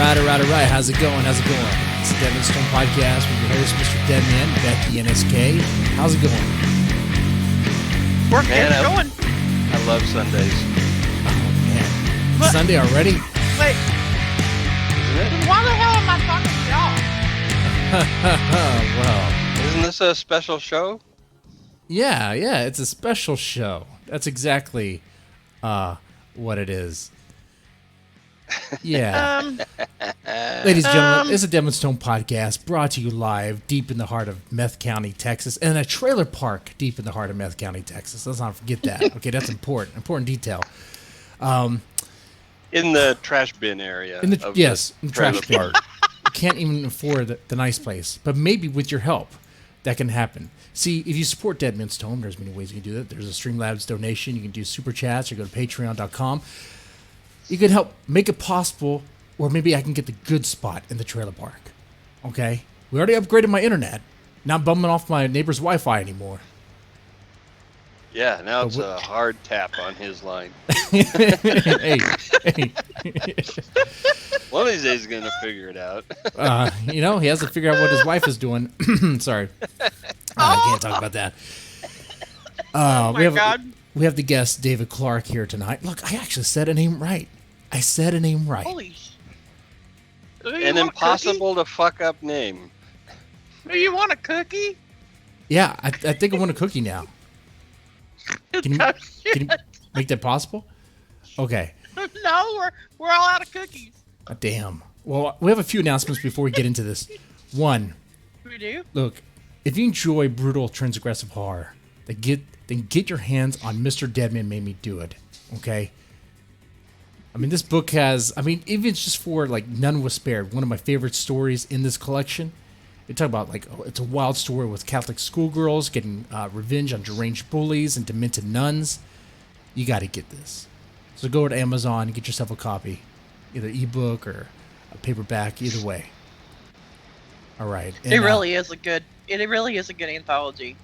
All right. How's it going? It's the Deadmanstome podcast with your host, Mr. Deadman, Becky, and SK. How's it going? It's going. I love Sundays. Oh, man. What? Sunday already? Wait. Isn't it? Why the hell am I talking to y'all? Well. Isn't this a special show? Yeah. It's a special show. That's exactly what it is. Yeah. Ladies and gentlemen, it's a Deadmanstome podcast brought to you live deep in the heart of Meth County, Texas, and a trailer park deep in the heart of Meth County, Texas. Let's not forget that. Okay, that's important detail. In the trash bin area. In the trash bin. You can't even afford the nice place, but maybe with your help, that can happen. See, if you support Deadmanstome, there's many ways you can do that. There's a Streamlabs donation. You can do super chats or go to patreon.com. You can help make it possible, or maybe I can get the good spot in the trailer park. Okay? We already upgraded my internet. Not bumming off my neighbor's Wi-Fi anymore. Yeah, now it's a hard tap on his line. Hey. One of these days he's going to figure it out. He has to figure out what his wife is doing. Sorry. I can't talk about that. Oh my God. We have the guest, David Clarke, here tonight. Look, I actually said a name right. Holy sh... An impossible to fuck up name. Do you want a cookie? Yeah, I think I want a cookie now. Can you make that possible? Okay. No, we're all out of cookies. Damn. Well, we have a few announcements before we get into this. One. We do? Look, if you enjoy brutal, transgressive horror, then get your hands on Mr. Deadman Made Me Do It. Okay? I mean, this book has... even just for, None Was Spared, one of my favorite stories in this collection. They talk about, it's a wild story with Catholic schoolgirls getting revenge on deranged bullies and demented nuns. You got to get this. So go to Amazon and get yourself a copy. Either ebook or a paperback, either way. All right. And, it really is a good anthology.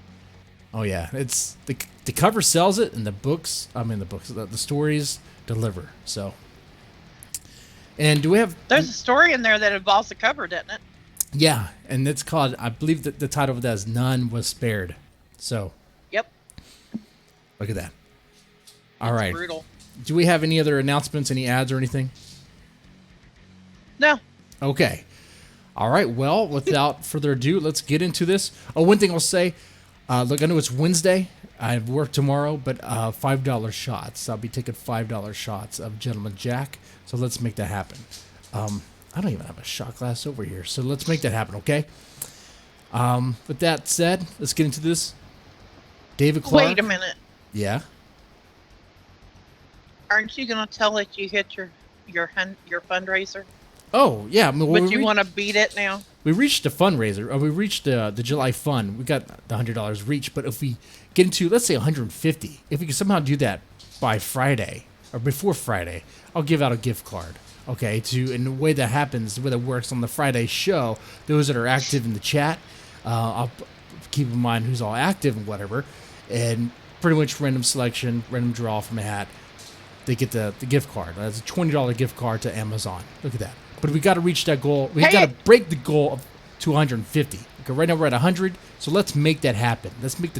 Oh yeah, it's the cover sells it, and the stories deliver. So, and do we have? There's a story in there that involves the cover, doesn't it? Yeah, and it's called. I believe that the title of that is "None Was Spared." So. Yep. Look at that. All right. Brutal. Do we have any other announcements, any ads or anything? No. Okay. All right. Well, without further ado, let's get into this. Oh, one thing I'll say. Look, I know it's Wednesday. I have work tomorrow, but $5 shots. I'll be taking $5 shots of Gentleman Jack. So let's make that happen. I don't even have a shot glass over here, so let's make that happen, okay? With that said, let's get into this. David Clarke. Wait a minute. Yeah? Aren't you going to tell it you hit your fundraiser? Oh, yeah. But you want to beat it now? We reached the fundraiser. We reached the July fund. We got the $100 reached. But if we get into, let's say, $150, if we can somehow do that by Friday or before Friday, I'll give out a gift card. Okay, and the way that happens, the way that works on the Friday show, those that are active in the chat, I'll keep in mind who's all active and whatever, and pretty much random selection, random draw from a hat, they get the gift card. That's a $20 gift card to Amazon. Look at that. But we got to reach that goal. We got to break the goal of 250. Okay, right now we're at 100, so let's make that happen. Let's make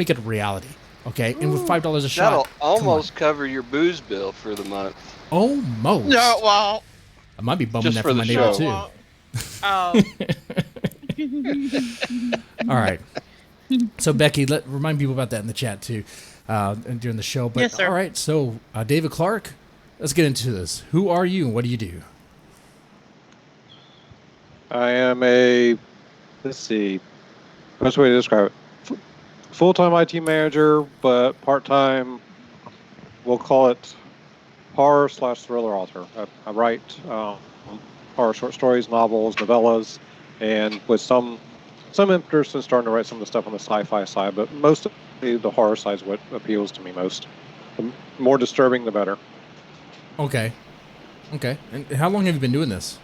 it a reality. Okay, and with $5 a shot, that'll almost cover your booze bill for the month. Almost. No, well, I might be bumming just that for my neighbor too. Oh. All right. So Becky, remind people about that in the chat too, and during the show. But yes, sir. All right. So David Clarke, let's get into this. Who are you and what do you do? I am best way to describe it, full-time IT manager, but part-time, we'll call it horror/thriller author. I write horror short stories, novels, novellas, and with some interest in starting to write some of the stuff on the sci-fi side, but most of the horror side is what appeals to me most. The more disturbing, the better. Okay. And how long have you been doing this?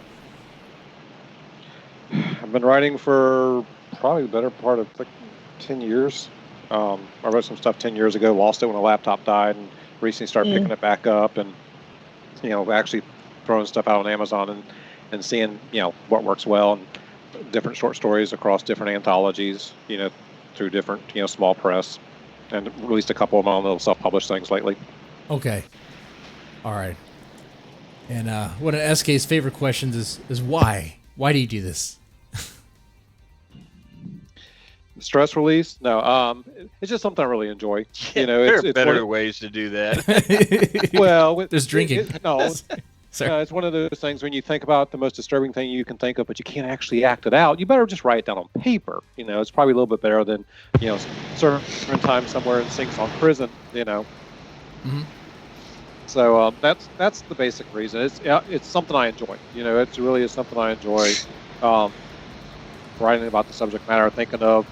I've been writing for probably the better part of 10 years. I wrote some stuff 10 years ago, lost it when a laptop died, and recently started picking it back up and, actually throwing stuff out on Amazon. And and seeing, what works well, and different short stories across different anthologies, through different, small press, and released a couple of my own little self-published things lately. Okay. All right. And one of SK's favorite questions is why? Why do you do this? Stress release? No, it's just something I really enjoy. There it's are better ways to do that. Well, there's drinking. It's one of those things when you think about the most disturbing thing you can think of, but you can't actually act it out. You better just write it down on paper. It's probably a little bit better than, certain time somewhere in sinks on prison. Mm-hmm. So that's the basic reason. It's something I enjoy. It really is something I enjoy. Writing about the subject matter, thinking of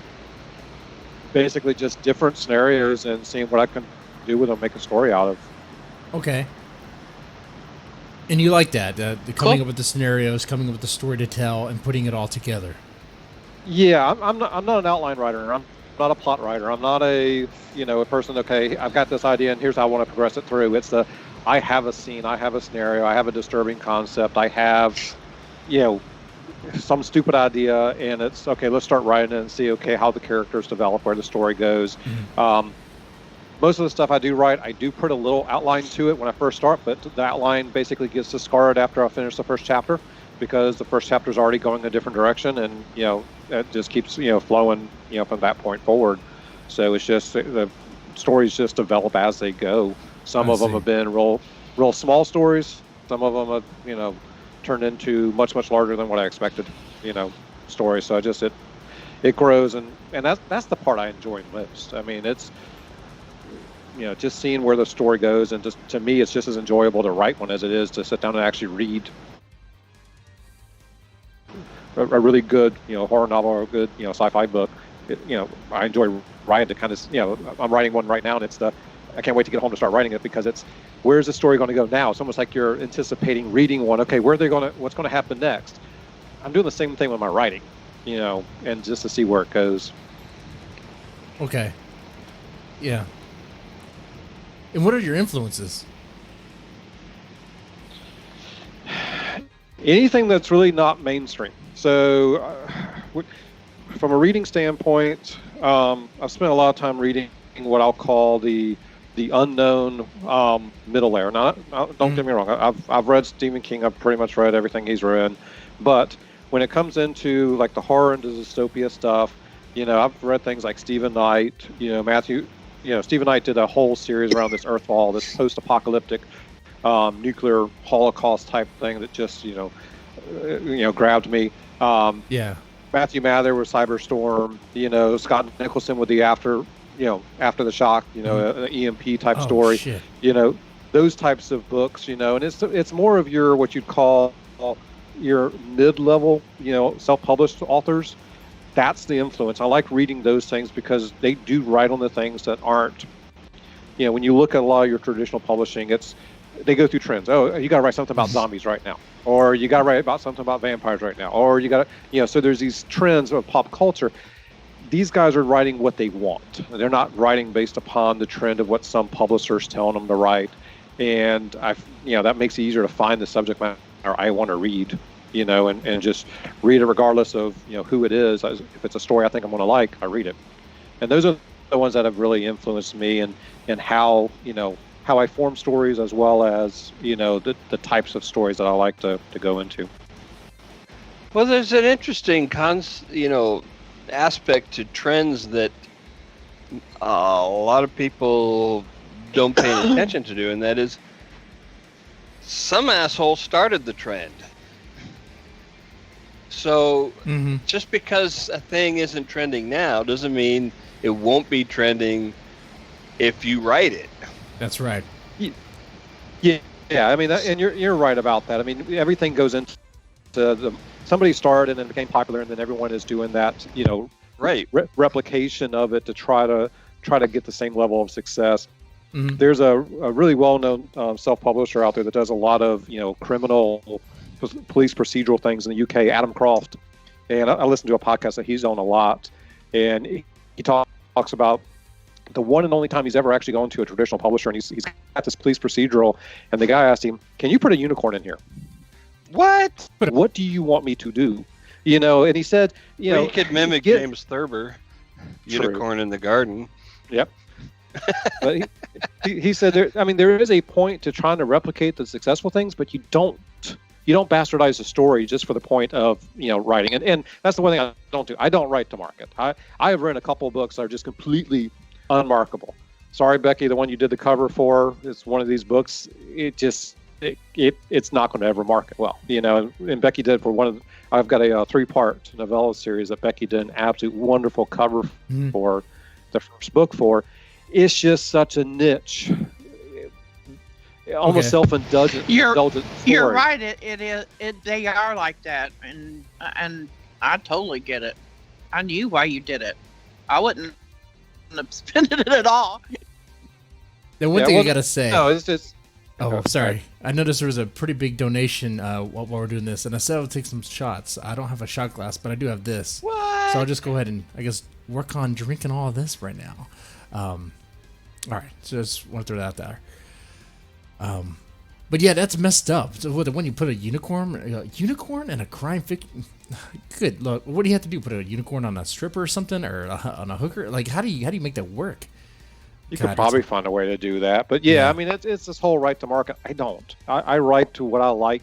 basically just different scenarios and seeing what I can do with them, make a story out of. Okay. And you like that, the coming up with the scenarios, coming up with the story to tell, and putting it all together. Yeah, I'm not an outline writer. I'm not a plot writer. I'm not a person. Okay, I've got this idea, and here's how I want to progress it through. It's I have a scene, I have a scenario, I have a disturbing concept, I have, some stupid idea, and it's okay. Let's start writing it and see how the characters develop, where the story goes. Mm-hmm. Most of the stuff I do write, I do put a little outline to it when I first start, but the outline basically gets discarded after I finish the first chapter, because the first chapter is already going a different direction, and it just keeps flowing from that point forward. So it's just the stories just develop as they go. Some of them have been real small stories. Some of them have turned into much larger than what I expected. Stories. So it grows, and that's the part I enjoy most. I mean, it's just seeing where the story goes, and just to me, it's just as enjoyable to write one as it is to sit down and actually read a really good, horror novel or a good, sci-fi book. I enjoy writing to kind of, I'm writing one right now, and I can't wait to get home to start writing it, because it's, where's the story going to go now? It's almost like you're anticipating reading one. Okay, what's going to happen next? I'm doing the same thing with my writing, and just to see where it goes. Okay. Yeah. And what are your influences? Anything that's really not mainstream. So, from a reading standpoint, I've spent a lot of time reading what I'll call the unknown middle layer. Now, don't get me wrong. I've read Stephen King. I've pretty much read everything he's read. But when it comes into like the horror and the dystopia stuff, I've read things like Stephen Knight. Stephen Knight did a whole series around this Earthfall, this post-apocalyptic nuclear Holocaust type thing that just grabbed me. Matthew Mather with Cyberstorm. Scott Nicholson with the After the Shock. An EMP type story. Shit. Those types of books. And it's more of your what you'd call your mid-level self-published authors. That's the influence. I like reading those things because they do write on the things that aren't, when you look at a lot of your traditional publishing, they go through trends. Oh, you got to write something about zombies right now, or you got to write about something about vampires right now, or you got to, so there's these trends of pop culture. These guys are writing what they want. They're not writing based upon the trend of what some publisher's telling them to write. And that makes it easier to find the subject matter I want to read. And just read it regardless of, who it is. If it's a story I think I'm going to like, I read it. And those are the ones that have really influenced me and how, how I form stories, as well as, the types of stories that I like to go into. Well, there's an interesting aspect to trends that a lot of people don't pay any attention to, and that is some asshole started the trend. So just because a thing isn't trending now doesn't mean it won't be trending if you write it. That's right. Yeah. I mean, and you're right about that. I mean, everything goes into somebody started and it became popular, and then everyone is doing that, right, replication of it to try to get the same level of success. Mm-hmm. There's a really well-known self-publisher out there that does a lot of criminal police procedural things in the UK, Adam Croft, and I listen to a podcast that he's on a lot, and he talks about the one and only time he's ever actually gone to a traditional publisher, and he's got this police procedural, and the guy asked him, "Can you put a unicorn in here?" What? What do you want me to do? You know, and he said, you Well, know, you could mimic James Thurber, Unicorn in the Garden. Yep. But he said there is a point to trying to replicate the successful things, but you don't bastardize the story just for the point of, you know, writing. And that's the one thing I don't do. I don't write to market. I have written a couple of books that are just completely unmarketable. Sorry, Becky, the one you did the cover for, it's one of these books. It's not going to ever market well, you know. And Becky did for one of I've got a 3-part novella series that Becky did an absolute wonderful cover for the first book for. It's just such a niche, almost self-indulgent. You're right. It is. They are like that, and I totally get it. I knew why you did it. I wouldn't have spent it at all. The one thing I gotta say. No, it's just. Oh, sorry. I noticed there was a pretty big donation while we're doing this, and I said I would take some shots. I don't have a shot glass, but I do have this. What? So I'll just go ahead and, I guess, work on drinking all of this right now. All right, so just want to throw that out there. But yeah, that's messed up. So when you put a unicorn and a crime fiction, good. Look, what do you have to do? Put a unicorn on a stripper or something, or on a hooker? Like, how do you make that work? You could probably find a way to do that, but yeah. I mean, it's this whole right to market. I don't. I write to what I like.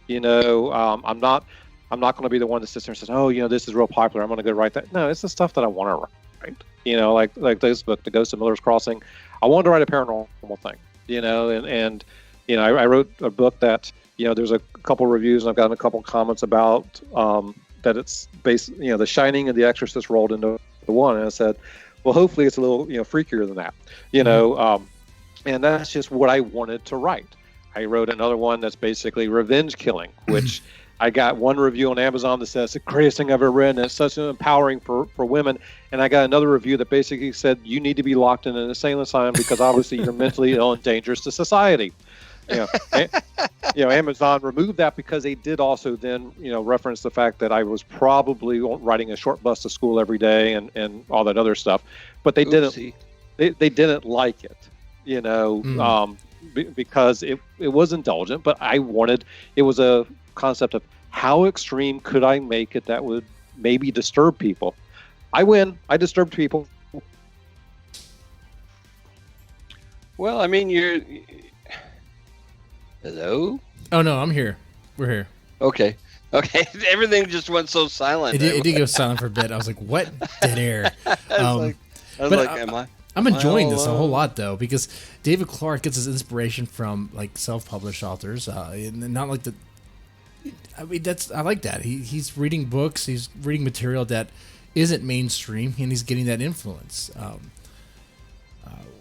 You know, I'm not going to be the one that sits there and says, "Oh, you know, this is real popular. I'm going to go write that." No, it's the stuff that I want to write. You know, like this book, The Ghost of Miller's Crossing. I wanted to write a paranormal thing. You know, and you know, I wrote a book that, you know, there's a couple reviews and I've gotten a couple comments about that it's based, you know, The Shining and The Exorcist rolled into the one, and I said, well, hopefully it's a little, you know, freakier than that, you know, and that's just what I wanted to write. I wrote another one that's basically revenge killing, which I got one review on Amazon that says the greatest thing I've ever read, and it's such an empowering for women. And I got another review that basically said you need to be locked in an insane asylum because obviously you're mentally ill and dangerous to society. You know, Amazon removed that because they did also then, you know, reference the fact that I was probably riding a short bus to school every day and all that other stuff, but they didn't. They didn't like it, you know, because it was indulgent. But I wanted, it was a concept of how extreme could I make it that would maybe disturb people. I win. I disturbed people. Well, I mean, you're. Hello? Oh no, I'm here. We're here. Okay. Everything just went so silent. It did go silent for a bit. I was like, "What? Dead air." I'm enjoying this a whole lot though, because David Clarke gets his inspiration from like self-published authors, and not like the. I mean, I like that. He's reading books. He's reading material that isn't mainstream, and he's getting that influence.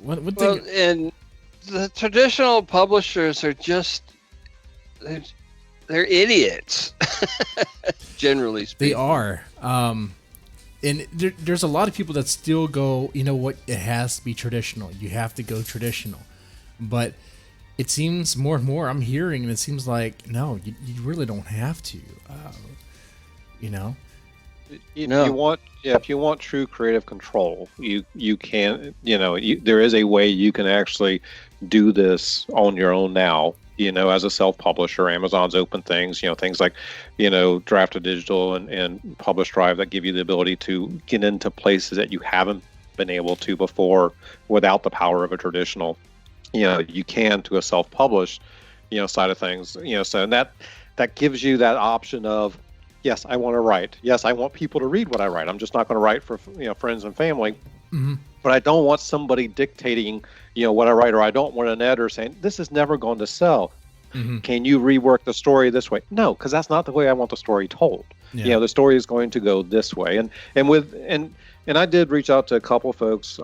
One thing. And the traditional publishers are just they're idiots, generally speaking. They are. And there's a lot of people that still go, you know what, it has to be traditional. You have to go traditional. But it seems more and more I'm hearing, and it seems like, no, you really don't have to. You know? If you want true creative control, you can, you know, there is a way you can actually do this on your own now, you know, as a self-publisher. Amazon's open things, you know, things like, you know, Draft to Digital and Publish Drive that give you the ability to get into places that you haven't been able to before without the power of a traditional, you know, you can to a self-published, you know, side of things, you know, so that gives you that option of, yes, I want to write. Yes, I want people to read what I write. I'm just not going to write for, you know, friends and family. Mm-hmm. But I don't want somebody dictating, you know, what I write, or I don't want an editor saying, this is never going to sell. Mm-hmm. Can you rework the story this way? No, because that's not the way I want the story told. Yeah. You know, the story is going to go this way. And I did reach out to a couple folks.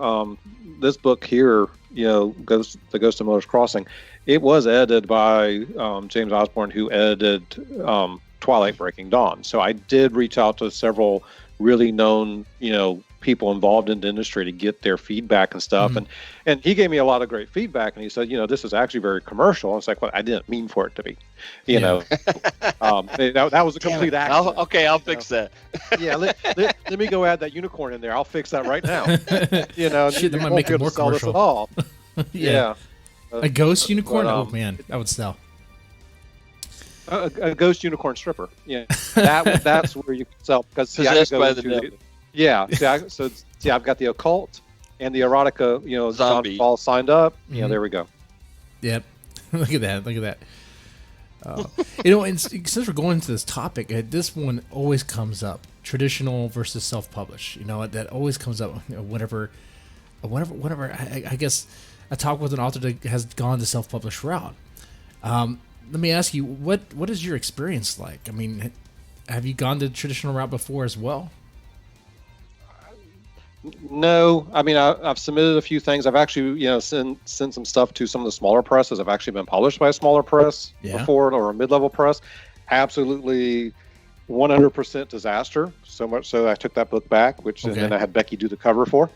This book here, you know, The Ghost of Miller's Crossing, it was edited by James Osborne, who edited Twilight Breaking Dawn. So I did reach out to several really known, you know, people involved in the industry to get their feedback and stuff. Mm-hmm. And he gave me a lot of great feedback, and he said, you know, this is actually very commercial. I was like, well, I didn't mean for it to be, you know. That was a complete accident. I'll fix that. Yeah, let me go add that unicorn in there. I'll fix that right now. You know, shit, that might won't make be it able more to sell this commercial at all. Yeah. A ghost unicorn? Oh man, that would sell. A ghost unicorn stripper. Yeah, that's where you can sell because see, I Possessed go by the into devil. yeah. See, I've got the occult and the erotica. Zombie. John Paul signed up. Mhm. There we go. Yep. Look at that. Look at that. And since we're going into this topic, this one always comes up: traditional versus self-published. That always comes up whenever I guess I talk with an author that has gone the self-published route. Let me ask you, what is your experience like? I mean, have you gone the traditional route before as well? No, I mean I've submitted a few things. I've actually sent some stuff to some of the smaller presses. I've actually been published by a smaller press before or a mid-level press. Absolutely 100% disaster. So much so I took that book back, and then I had Becky do the cover for.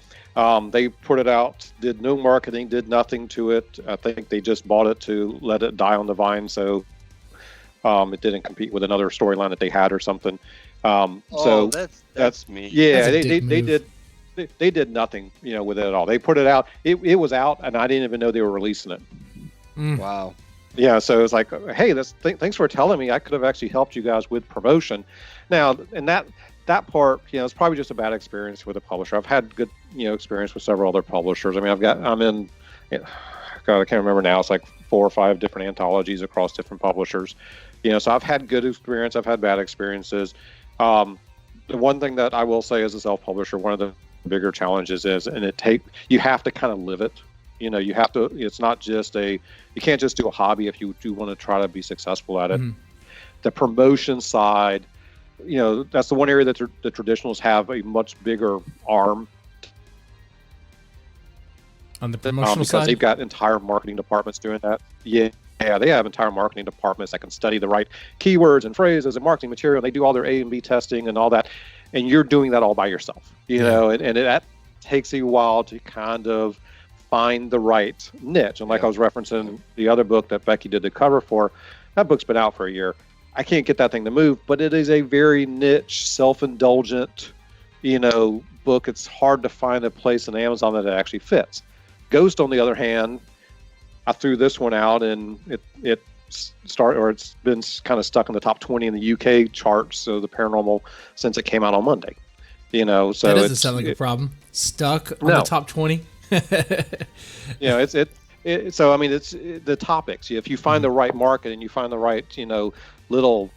They put it out, did no marketing, did nothing to it. I think they just bought it to let it die on the vine, so it didn't compete with another storyline that they had or something. So that's me. Yeah, That's a they did. They did nothing, with it at all. They put it out. It was out, and I didn't even know they were releasing it. Wow. Yeah, so it was like, hey, thanks for telling me. I could have actually helped you guys with promotion. Now, and that part, it's probably just a bad experience with a publisher. I've had good, experience with several other publishers. I mean, I'm in, God, I can't remember now. It's like 4 or 5 different anthologies across different publishers. So I've had good experience. I've had bad experiences. The one thing that I will say as a self-publisher, one of the bigger challenges is, and you have to kind of live it. You have to. It's not just you can't just do a hobby if you do want to try to be successful at it. Mm-hmm. The promotion side, that's the one area that the traditionals have a much bigger arm on the promotional because side. They've got entire marketing departments doing that. Yeah, they have entire marketing departments that can study the right keywords and phrases and marketing material. They do all their A and B testing and all that, and you're doing that all by yourself. That takes a while to kind of find the right niche. And like I was referencing the other book that Becky did the cover for, that book's been out for a year. I can't get that thing to move, but it is a very niche, self-indulgent, book. It's hard to find a place in Amazon that it actually fits. Ghost, on the other hand, I threw this one out and it's been kind of stuck in the top 20 in the UK charts. So the Paranormal since it came out on Monday, so that doesn't sound like a problem. Stuck on the top 20. So I mean, it's the topics. If you find the right market and you find the right, little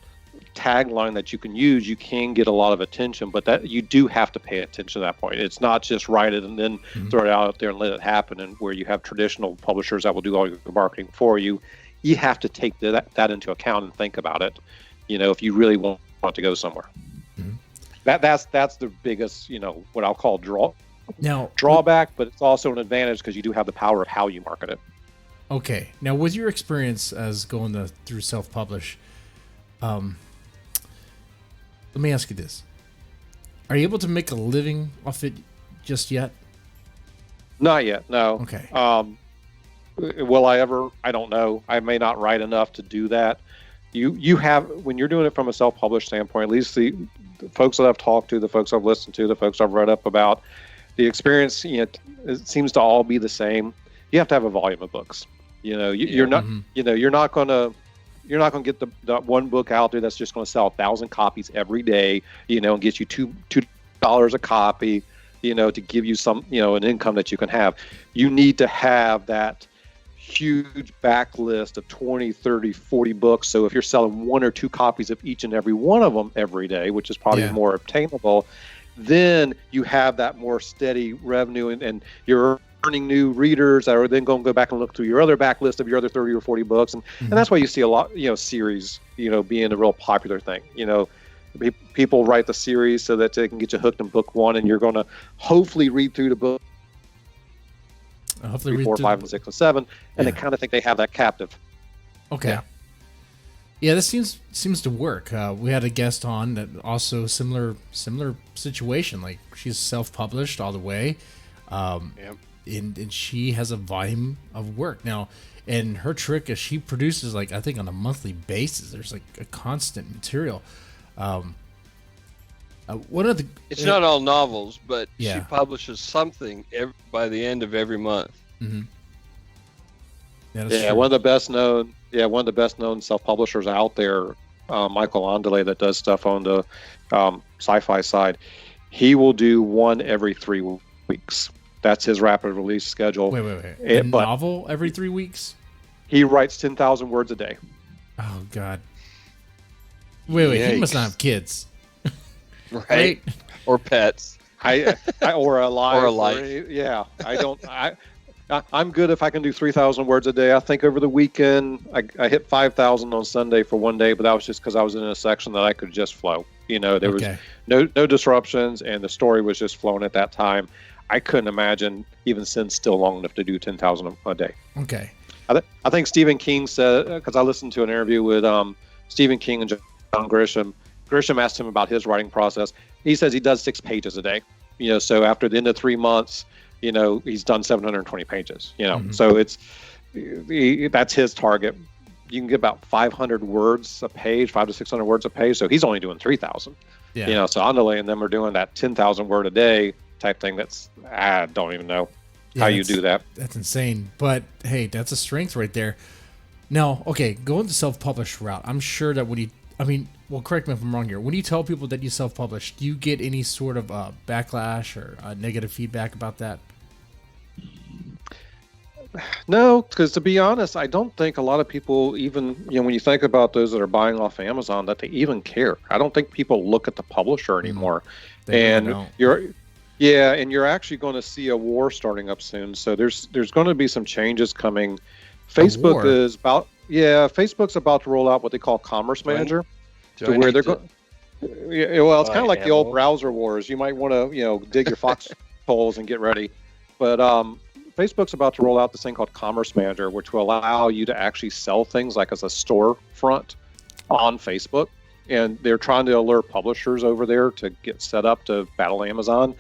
tagline that you can use, you can get a lot of attention. But that you do have to pay attention at that point. It's not just write it and then throw it out there and let it happen. And where you have traditional publishers that will do all your marketing for you, you have to take that into account and think about it. If you really want to go somewhere. Mm-hmm. That's the biggest, what I'll call drawback, but it's also an advantage because you do have the power of how you market it. Okay. Now, with your experience as going through self-publish, let me ask you this. Are you able to make a living off it just yet? Not yet, no. Okay. Will I ever? I don't know. I may not write enough to do that. You have, when you're doing it from a self-published standpoint, at least the folks that I've talked to, the folks I've listened to, the folks I've read up about, the experience, it seems to all be the same. You have to have a volume of books. You're not, you're not gonna get the one book out there that's just going to sell 1,000 copies every day, and get you $2 a copy, to give you some, an income that you can have. You need to have that huge backlist of 20, 30, 40 books. So if you're selling 1 or 2 copies of each and every one of them every day, which is probably more obtainable, then you have that more steady revenue and you're earning new readers that are then going to go back and look through your other backlist of your other 30 or 40 books. And that's why you see a lot, series, being a real popular thing. People write the series so that they can get you hooked in book 1, and you're going to hopefully read through the book. Hopefully 3, 4, 5, and 6, and 7, and they kind of think they have that captive. Okay. Yeah, this seems to work. We had a guest on that also similar situation. Like, she's self-published all the way, and she has a volume of work now. And her trick is she produces, like, I think on a monthly basis. There's like a constant material. It's not all novels, but she publishes something by the end of every month. Mm-hmm. One of the best known one of the best known self-publishers out there, Michael Andele, that does stuff on the sci-fi side. He will do one every 3 weeks. That's his rapid release schedule. Wait. A novel every 3 weeks? He writes 10,000 words a day. Oh, God. Wait. Yikes. He must not have kids. Right? Or pets. Or a life. Or a life. Yeah. I'm good if I can do 3,000 words a day. I think over the weekend, I hit 5,000 on Sunday for one day, but that was just because I was in a section that I could just flow. There was no disruptions, and the story was just flowing at that time. I couldn't imagine even sitting still long enough to do 10,000 a day. Okay. I think Stephen King said, because I listened to an interview with Stephen King and John Grisham. Grisham asked him about his writing process. He says he does 6 pages a day. So after the end of 3 months, he's done 720 pages. So that's his target. You can get about 500 words a page, 500 to 600 words a page. So he's only doing 3,000. Yeah. So Andele and them are doing that 10,000 word a day type thing. I don't even know how you do that. That's insane. But hey, that's a strength right there. Now, okay, going the self-published route, I'm sure that correct me if I'm wrong here. When you tell people that you self-publish, do you get any sort of backlash or negative feedback about that? No, because to be honest, I don't think a lot of people even, when you think about those that are buying off Amazon, that they even care. I don't think people look at the publisher anymore. And you're actually going to see a war starting up soon. So there's going to be some changes coming. Facebook's about to roll out what they call Commerce Manager, to where they're going. Yeah, well, it's kind of like the old browser wars. You might want to, dig your foxholes and get ready. But Facebook's about to roll out this thing called Commerce Manager, which will allow you to actually sell things like as a storefront on Facebook. And they're trying to alert publishers over there to get set up to battle Amazon.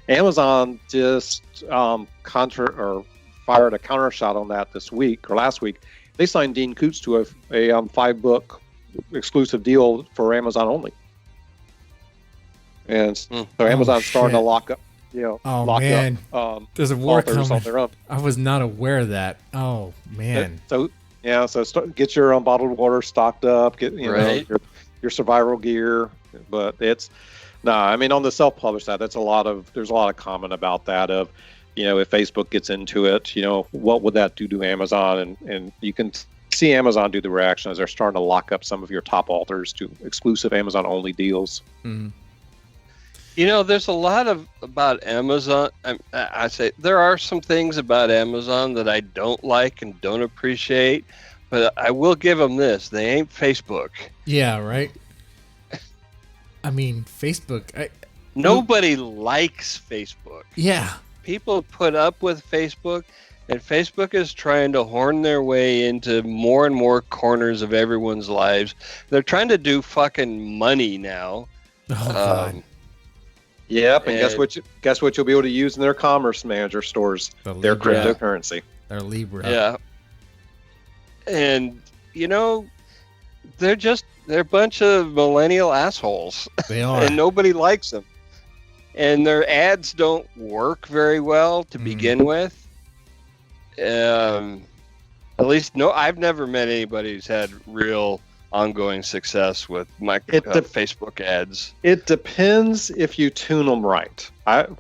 Amazon just fired a counter shot on that this week or last week. They signed Dean Koontz to a 5-book exclusive deal for Amazon only. And so Amazon's starting to lock up. There's a war coming on their own. I was not aware of that. Oh man. So get your bottled water stocked up. Get your survival gear. But on the self-published side, there's a lot of comment about that of, if Facebook gets into it, what would that do to Amazon? And you can see Amazon do the reaction as they're starting to lock up some of your top authors to exclusive Amazon only deals. Mm-hmm. There's a lot about Amazon. I say there are some things about Amazon that I don't like and don't appreciate, but I will give them this: they ain't Facebook. Yeah, right. Facebook. Nobody likes Facebook. Yeah. People put up with Facebook, and Facebook is trying to horn their way into more and more corners of everyone's lives. They're trying to do fucking money now. Oh God. Yep, and guess what you'll be able to use in their Commerce Manager stores? Their cryptocurrency. Their Libra. Yeah. And they're a bunch of millennial assholes. They are. And nobody likes them. And their ads don't work very well to begin with. At least I've never met anybody who's had real ongoing success with Facebook ads. It depends if you tune them right.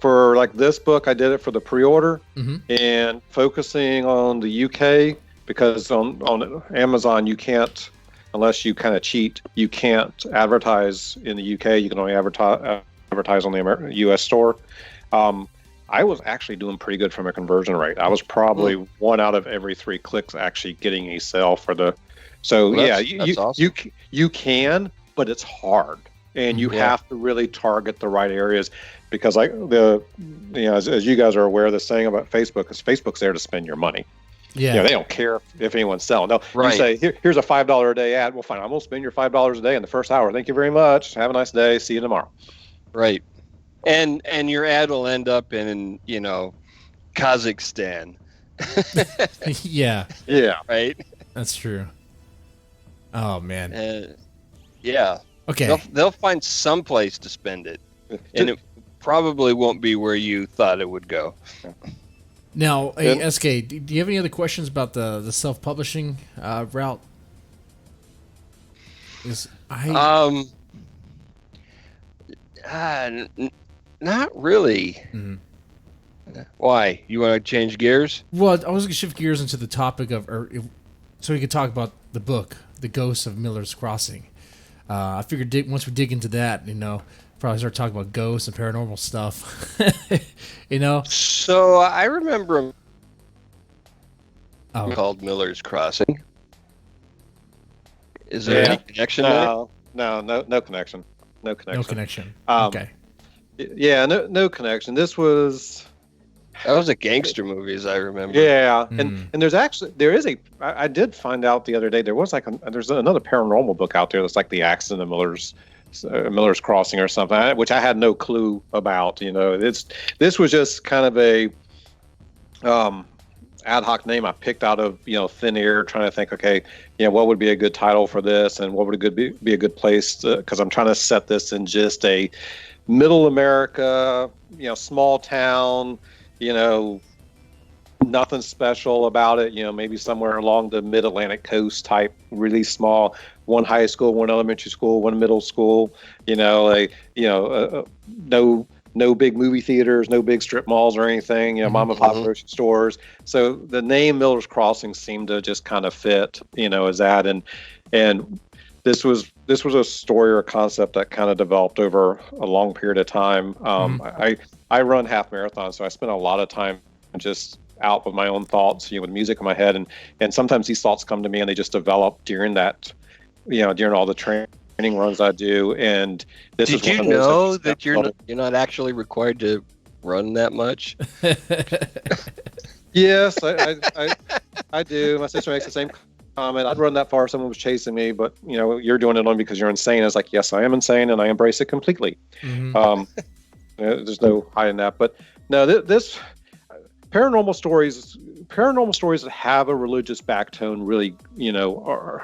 For like this book, I did it for the pre-order and focusing on the UK, because on Amazon you can't, unless you kind of cheat, you can't advertise in the UK. You can only advertise on the US store. I was actually doing pretty good from a conversion rate. I was probably 1 out of every 3 clicks actually getting a sale for the. So that's awesome. You can, but it's hard, and you have to really target the right areas, because as you guys are aware, the saying about Facebook is Facebook's there to spend your money. Yeah, they don't care if anyone's selling. No, you say here's a $5 a day ad. Well, fine, I'm gonna spend your $5 a day in the first hour. Thank you very much. Have a nice day. See you tomorrow. Right, and your ad will end up in Kazakhstan. Yeah. Right. That's true. Oh man. Okay. They'll find some place to spend it, and it probably won't be where you thought it would go. Now, hey, SK, do you have any other questions about the self-publishing route? Is I Not really. Mhm. Why? You want to change gears? Well, I was going to shift gears into the topic of, so we could talk about the book, The Ghosts of Miller's Crossing. I figured once we dig into that, probably start talking about ghosts and paranormal stuff. So I remember Oh, called Miller's Crossing. Is there any connection there? No connection. No connection. no connection. Um, Okay. Yeah, no connection. This was. That was a gangster movie, as I remember. Yeah, Mm. and there is I did find out the other day there's another paranormal book out there that's like the accident of Miller's Crossing or something, which I had no clue about. This was just kind of a ad hoc name I picked out of thin air, trying to think, okay, what would be a good title for this, and what would be a good place, because I'm trying to set this in just a middle America, small town. Nothing special about it. Maybe somewhere along the mid-Atlantic coast type, really small. One high school, one elementary school, one middle school. No big movie theaters, no big strip malls or anything. Mom and pop grocery stores. So the name Miller's Crossing seemed to just kind of fit. As that, and this was a story or a concept that kind of developed over a long period of time. I run half marathons, so I spent a lot of time just out with my own thoughts, with music in my head, and sometimes these thoughts come to me and they just develop during that, during all the training runs I do. And this Did is one you of those know that that you're not actually required to run that much? Yes, I do. My sister makes the same comment. I'd run that far if someone was chasing me, but you're doing it only because you're insane. It's like, yes, I am insane, and I embrace it completely. Mhm. There's no hiding that. But no, this paranormal stories that have a religious backtone really,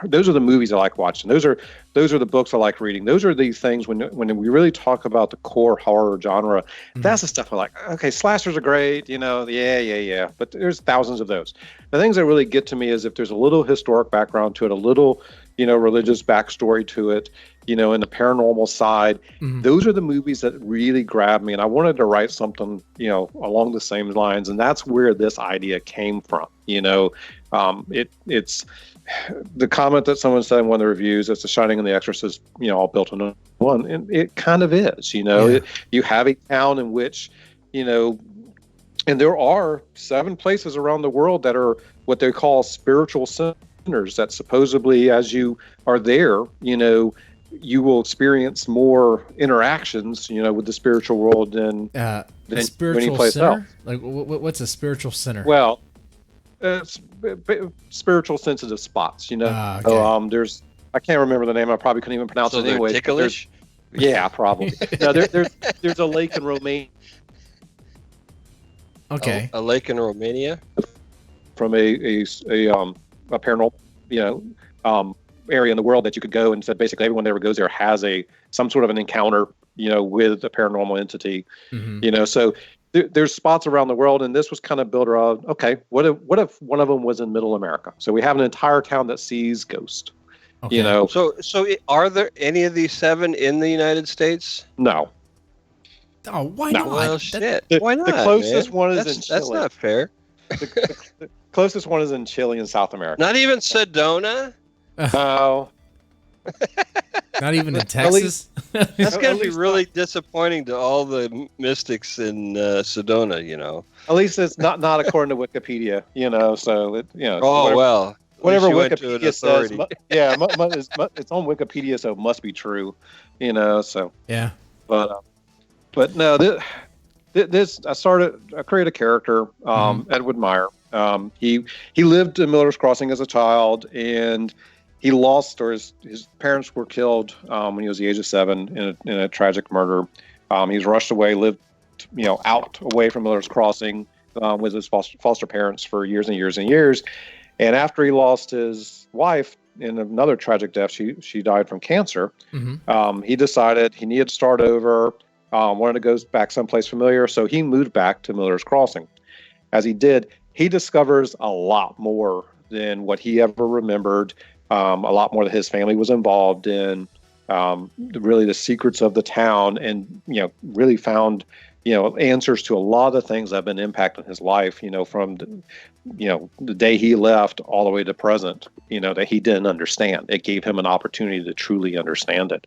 those are the movies I like watching. Those are the books I like reading. Those are the things when we really talk about the core horror genre. That's the stuff I like. Okay, slashers are great, yeah. But there's thousands of those. The things that really get to me is if there's a little historic background to it, a little, religious backstory to it, in the paranormal side. Those are the movies that really grab me, and I wanted to write something along the same lines, and that's where this idea came from. It's the comment that someone said in one of the reviews, it's The Shining and The Exorcist, all built in one, and it kind of is. You have a town in which and there are 7 places around the world that are what they call spiritual centers, that supposedly as you are there, you will experience more interactions, with the spiritual world than spiritual any place center? else. Like, what's a spiritual center? Well, spiritual sensitive spots, Okay. There's, I can't remember the name. I probably couldn't even pronounce So it they're anyway. ticklish? Yeah, probably. No, there's a lake in Romania Okay. A lake in Romania? from a paranormal, area in the world that you could go, and said basically everyone that ever goes there has some sort of an encounter, with a paranormal entity. So there's spots around the world, and this was kind of built around, okay, what if one of them was in Middle America? So we have an entire town that sees ghosts. Okay. So are there any of these 7 in the United States? No. Oh, why No. not? Well, shit. The- Why not? the closest man? one is in That's Chile. not fair. The closest one is in Chile in South America. Not even Sedona? No. Not even in Texas? That's At going to be least really disappointing to all the mystics in Sedona, At least it's not according to Wikipedia, so it, Oh, well. At whatever least you went to an Wikipedia says, authority. it's on Wikipedia, so it must be true, so. Yeah. But no, this I created a character, Edward Meyer. He lived in Miller's Crossing as a child, and he lost, or his parents were killed when he was the age of 7 in a tragic murder. He was rushed away, lived out away from Miller's Crossing with his foster parents for years and years and years. And after he lost his wife in another tragic death, she died from cancer. He decided he needed to start over, wanted to go back someplace familiar, so he moved back to Miller's Crossing. As he did, he discovers a lot more than what he ever remembered. a lot more that his family was involved in, really the secrets of the town, and really found answers to a lot of things that have been impacting his life. From the day he left all the way to present. That he didn't understand. It gave him an opportunity to truly understand it.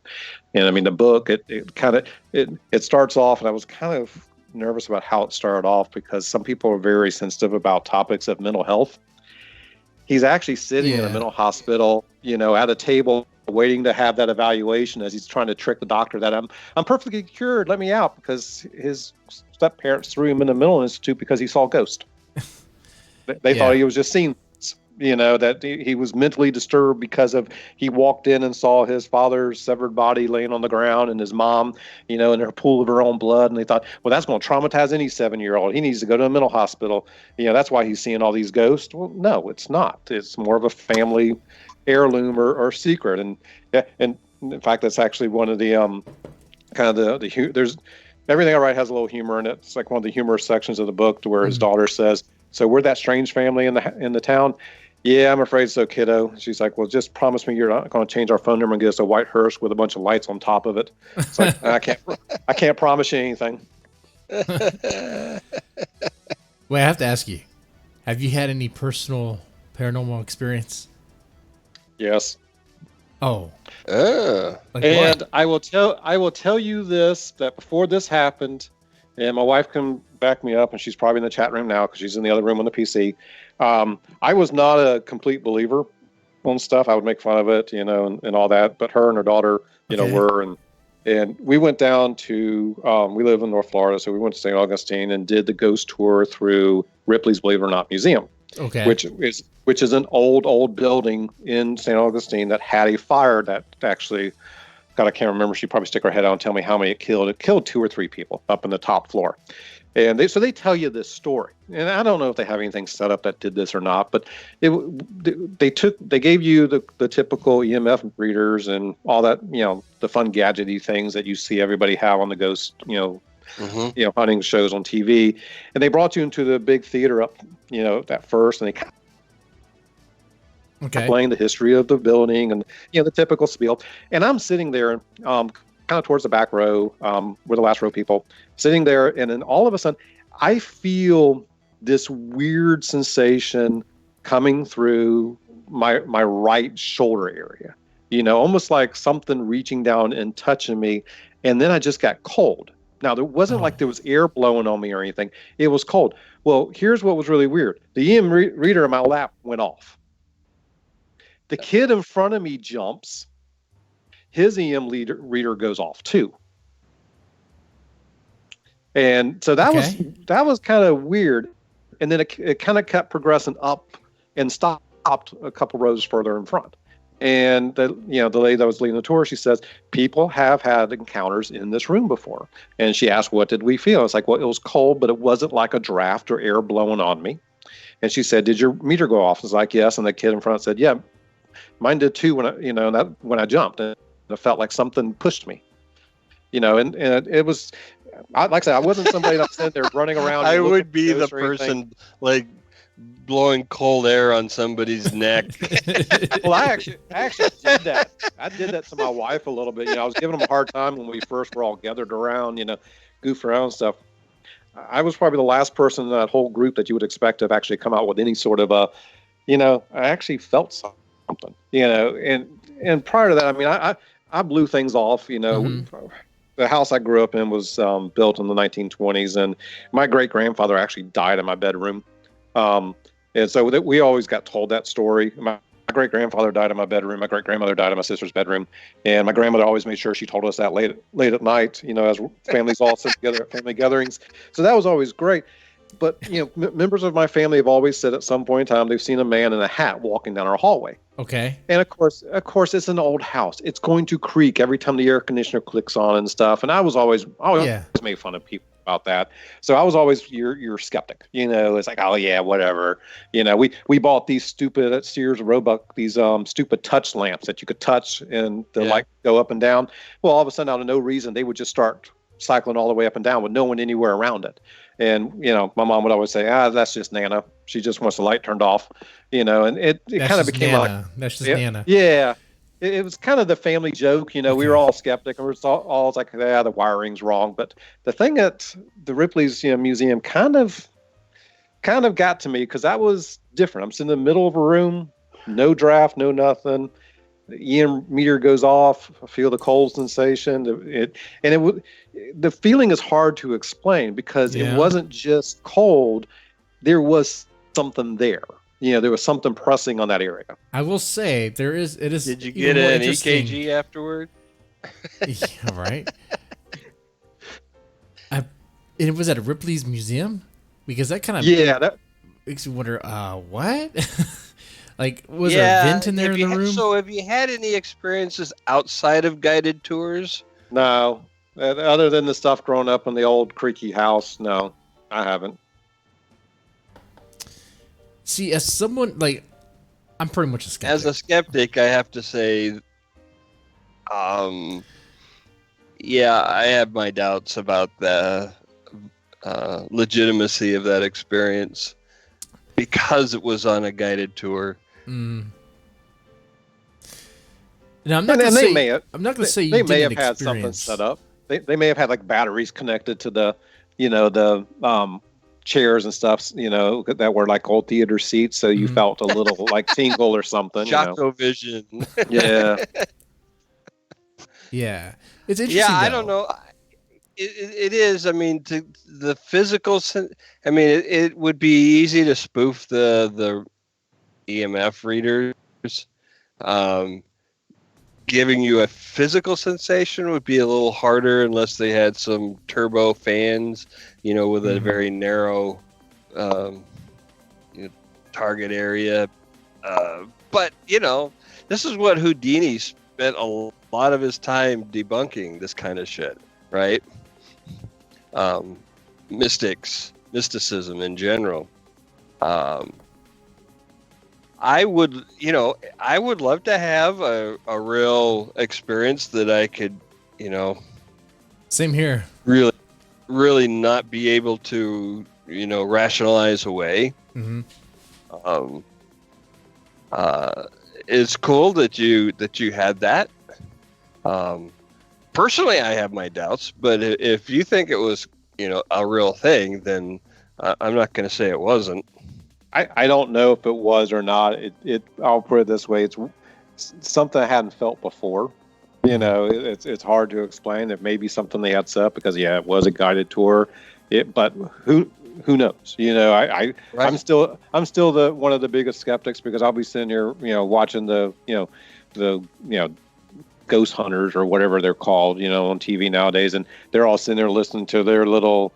And I mean, the book it starts off, and I was kind of nervous about how it started off because some people are very sensitive about topics of mental health. He's actually sitting in a mental hospital, at a table waiting to have that evaluation as he's trying to trick the doctor that I'm perfectly cured, let me out, because his step parents threw him in the mental institute because he saw a ghost. They thought he was just seeing, that he was mentally disturbed because he walked in and saw his father's severed body laying on the ground and his mom, in her pool of her own blood. And they thought, well, that's going to traumatize any 7-year-old. He needs to go to a mental hospital. That's why he's seeing all these ghosts. Well, no, it's not. It's more of a family heirloom or secret. And in fact, that's actually one of the kind of there's everything I write has a little humor in it. It's like one of the humorous sections of the book to where his daughter says, so we're that strange family in the town. Yeah, I'm afraid so, kiddo. She's like, well, just promise me you're not going to change our phone number and get us a white hearse with a bunch of lights on top of it. It's like, I can't promise you anything. Wait, I have to ask you, have you had any personal paranormal experience? Yes. Oh. Like and what? I will tell you this, that before this happened, and my wife can back me up, and she's probably in the chat room now because she's in the other room on the PC. I was not a complete believer on stuff. I would make fun of it, and all that. But her and her daughter, were. And we went down to, we live in North Florida, so we went to St. Augustine and did the ghost tour through Ripley's Believe It or Not Museum. Okay. Which is an old building in St. Augustine that had a fire that actually, God, I can't remember. She'd probably stick her head out and tell me how many it killed. It killed 2 or 3 people up in the top floor. And they tell you this story. And I don't know if they have anything set up that did this or not, but they gave you the typical EMF readers and all that, the fun gadgety things that you see everybody have on the ghost, hunting shows on TV. And they brought you into the big theater up, at first, and they playing the history of the building and the typical spiel. And I'm sitting there kind of towards the back row, we're the last row people, sitting there, and then all of a sudden I feel this weird sensation coming through my right shoulder area, almost like something reaching down and touching me, and then I just got cold. Now, there wasn't like there was air blowing on me or anything. It was cold. Well, here's what was really weird. The EM reader in my lap went off. The kid in front of me jumps. His EM reader goes off too. And so that was kind of weird. And then it kind of kept progressing up and stopped a couple rows further in front. And the lady that was leading the tour, she says, people have had encounters in this room before. And she asked, what did we feel? It's like, well, it was cold, but it wasn't like a draft or air blowing on me. And she said, did your meter go off? I was like, yes. And the kid in front said, yeah, mine did too when I jumped. And it felt like something pushed me, and it was, like I said, I wasn't somebody that was sitting there running around. I would be the person like blowing cold air on somebody's neck. Well, I actually did that. I did that to my wife a little bit. I was giving them a hard time when we first were all gathered around, goof around and stuff. I was probably the last person in that whole group that you would expect to have actually come out with any sort of I actually felt something, and prior to that, I mean, I blew things off, The house I grew up in was built in the 1920s, and my great-grandfather actually died in my bedroom. And so we always got told that story. My great-grandfather died in my bedroom. My great-grandmother died in my sister's bedroom. And my grandmother always made sure she told us that late at night, as families all sit together at family gatherings. So that was always great. But, members of my family have always said at some point in time they've seen a man in a hat walking down our hallway. Okay. And of course, it's an old house. It's going to creak every time the air conditioner clicks on and stuff. And I always made fun of people about that. So I was always your skeptic. It's like, oh yeah, whatever. We bought these stupid at Sears Roebuck, these stupid touch lamps that you could touch and the light go up and down. Well, all of a sudden, out of no reason, they would just start cycling all the way up and down with no one anywhere around it. And, my mom would always say, that's just Nana. She just wants the light turned off, and it kind of became That's just Nana. Yeah. It was kind of the family joke, we were all skeptic, and we were all like, the wiring's wrong. But the thing at the Ripley's museum kind of got to me, because that was different. I'm sitting in the middle of a room, no draft, no nothing. The EM meter goes off. I feel the cold sensation. The feeling is hard to explain, because it wasn't just cold. There was something there. There was something pressing on that area. I will say it is. Did you get an EKG afterward? Yeah, right. It was at a Ripley's museum, because that kind of that makes you wonder. What? Like, was there a vent in there in the room? So, have you had any experiences outside of guided tours? No, other than the stuff growing up in the old creaky house. No, I haven't. See, as someone, like, I'm pretty much a skeptic. As a skeptic, I have to say, I have my doubts about the legitimacy of that experience, because it was on a guided tour. Now, I'm not going to say you they may have experience. had something set up. They may have had like batteries connected to the chairs and stuff, that were like old theater seats, so you felt a little like tingle or something. Jocko vision. Yeah. Yeah, it's interesting. Yeah, I don't know. It is. I mean, the physical. I mean, it would be easy to spoof the EMF readers. Giving you a physical sensation would be a little harder, unless they had some turbo fans, with a very narrow target area. But this is what Houdini spent a lot of his time debunking, this kind of shit, right? Mysticism in general. I would love to have a real experience that I could, Same here. Really, really not be able to, rationalize away. Mm-hmm. It's cool that you had that. Personally, I have my doubts, but if you think it was, a real thing, then I'm not going to say it wasn't. I don't know if it was or not. I'll put it this way: it's something I hadn't felt before. It's hard to explain. It may be something they had set up, because it was a guided tour. But who knows? Right. I'm still one of the biggest skeptics, because I'll be sitting here, watching the ghost hunters or whatever they're called, on TV nowadays, and they're all sitting there listening to their little,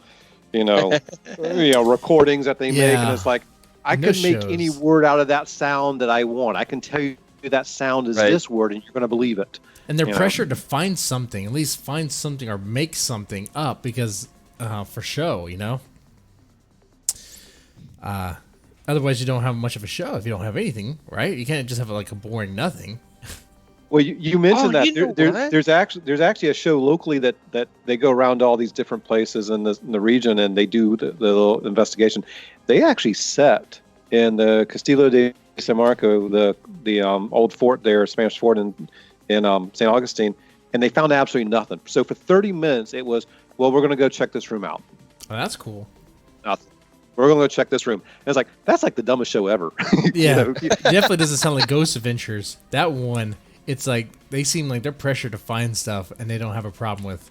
recordings that they make, and it's like, I can make any word out of that sound that I want. I can tell you that sound is this word, and you're going to believe it. And they're pressured to find something, at least find something or make something up, because for show, otherwise you don't have much of a show if you don't have anything, right? You can't just have like a boring nothing. Well, you mentioned that there's actually a show locally that they go around to all these different places in the region, and they do the little investigation. They actually set in the Castillo de San Marco, the old fort there, Spanish fort in St. Augustine, and they found absolutely nothing. So for 30 minutes, it was, well, we're going to go check this room out. Oh, that's cool. Nothing. We're going to go check this room. And it's like, that's like the dumbest show ever. Yeah, definitely doesn't sound like Ghost Adventures. That one, it's like they seem like they're pressured to find stuff, and they don't have a problem with,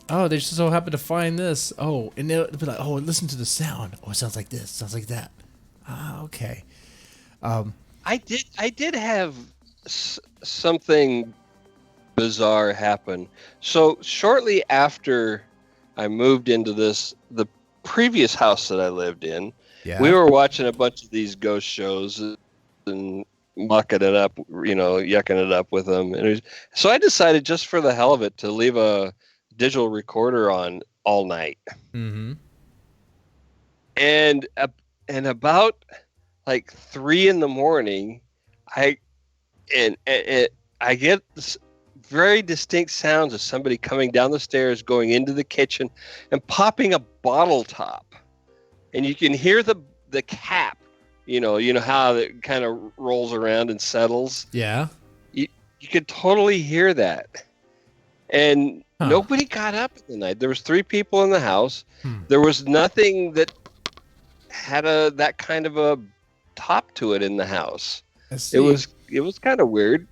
they just so happen to find this. Oh, and they'll be like, oh, listen to the sound. Oh, it sounds like this. Sounds like that. Ah, okay. I did have something bizarre happen. So shortly after I moved into the previous house that I lived in, we were watching a bunch of these ghost shows and mucking it up, yucking it up with them. And so I decided, just for the hell of it, to leave a digital recorder on all night. Mm-hmm. And about like 3 a.m, I get very distinct sounds of somebody coming down the stairs, going into the kitchen, and popping a bottle top. And you can hear the cap. You know how it kind of rolls around and settles. Yeah. You could totally hear that. And Huh. nobody got up in the night. There was 3 people in the house. There was nothing that had that kind of a top to it in the house. It was kind of weird.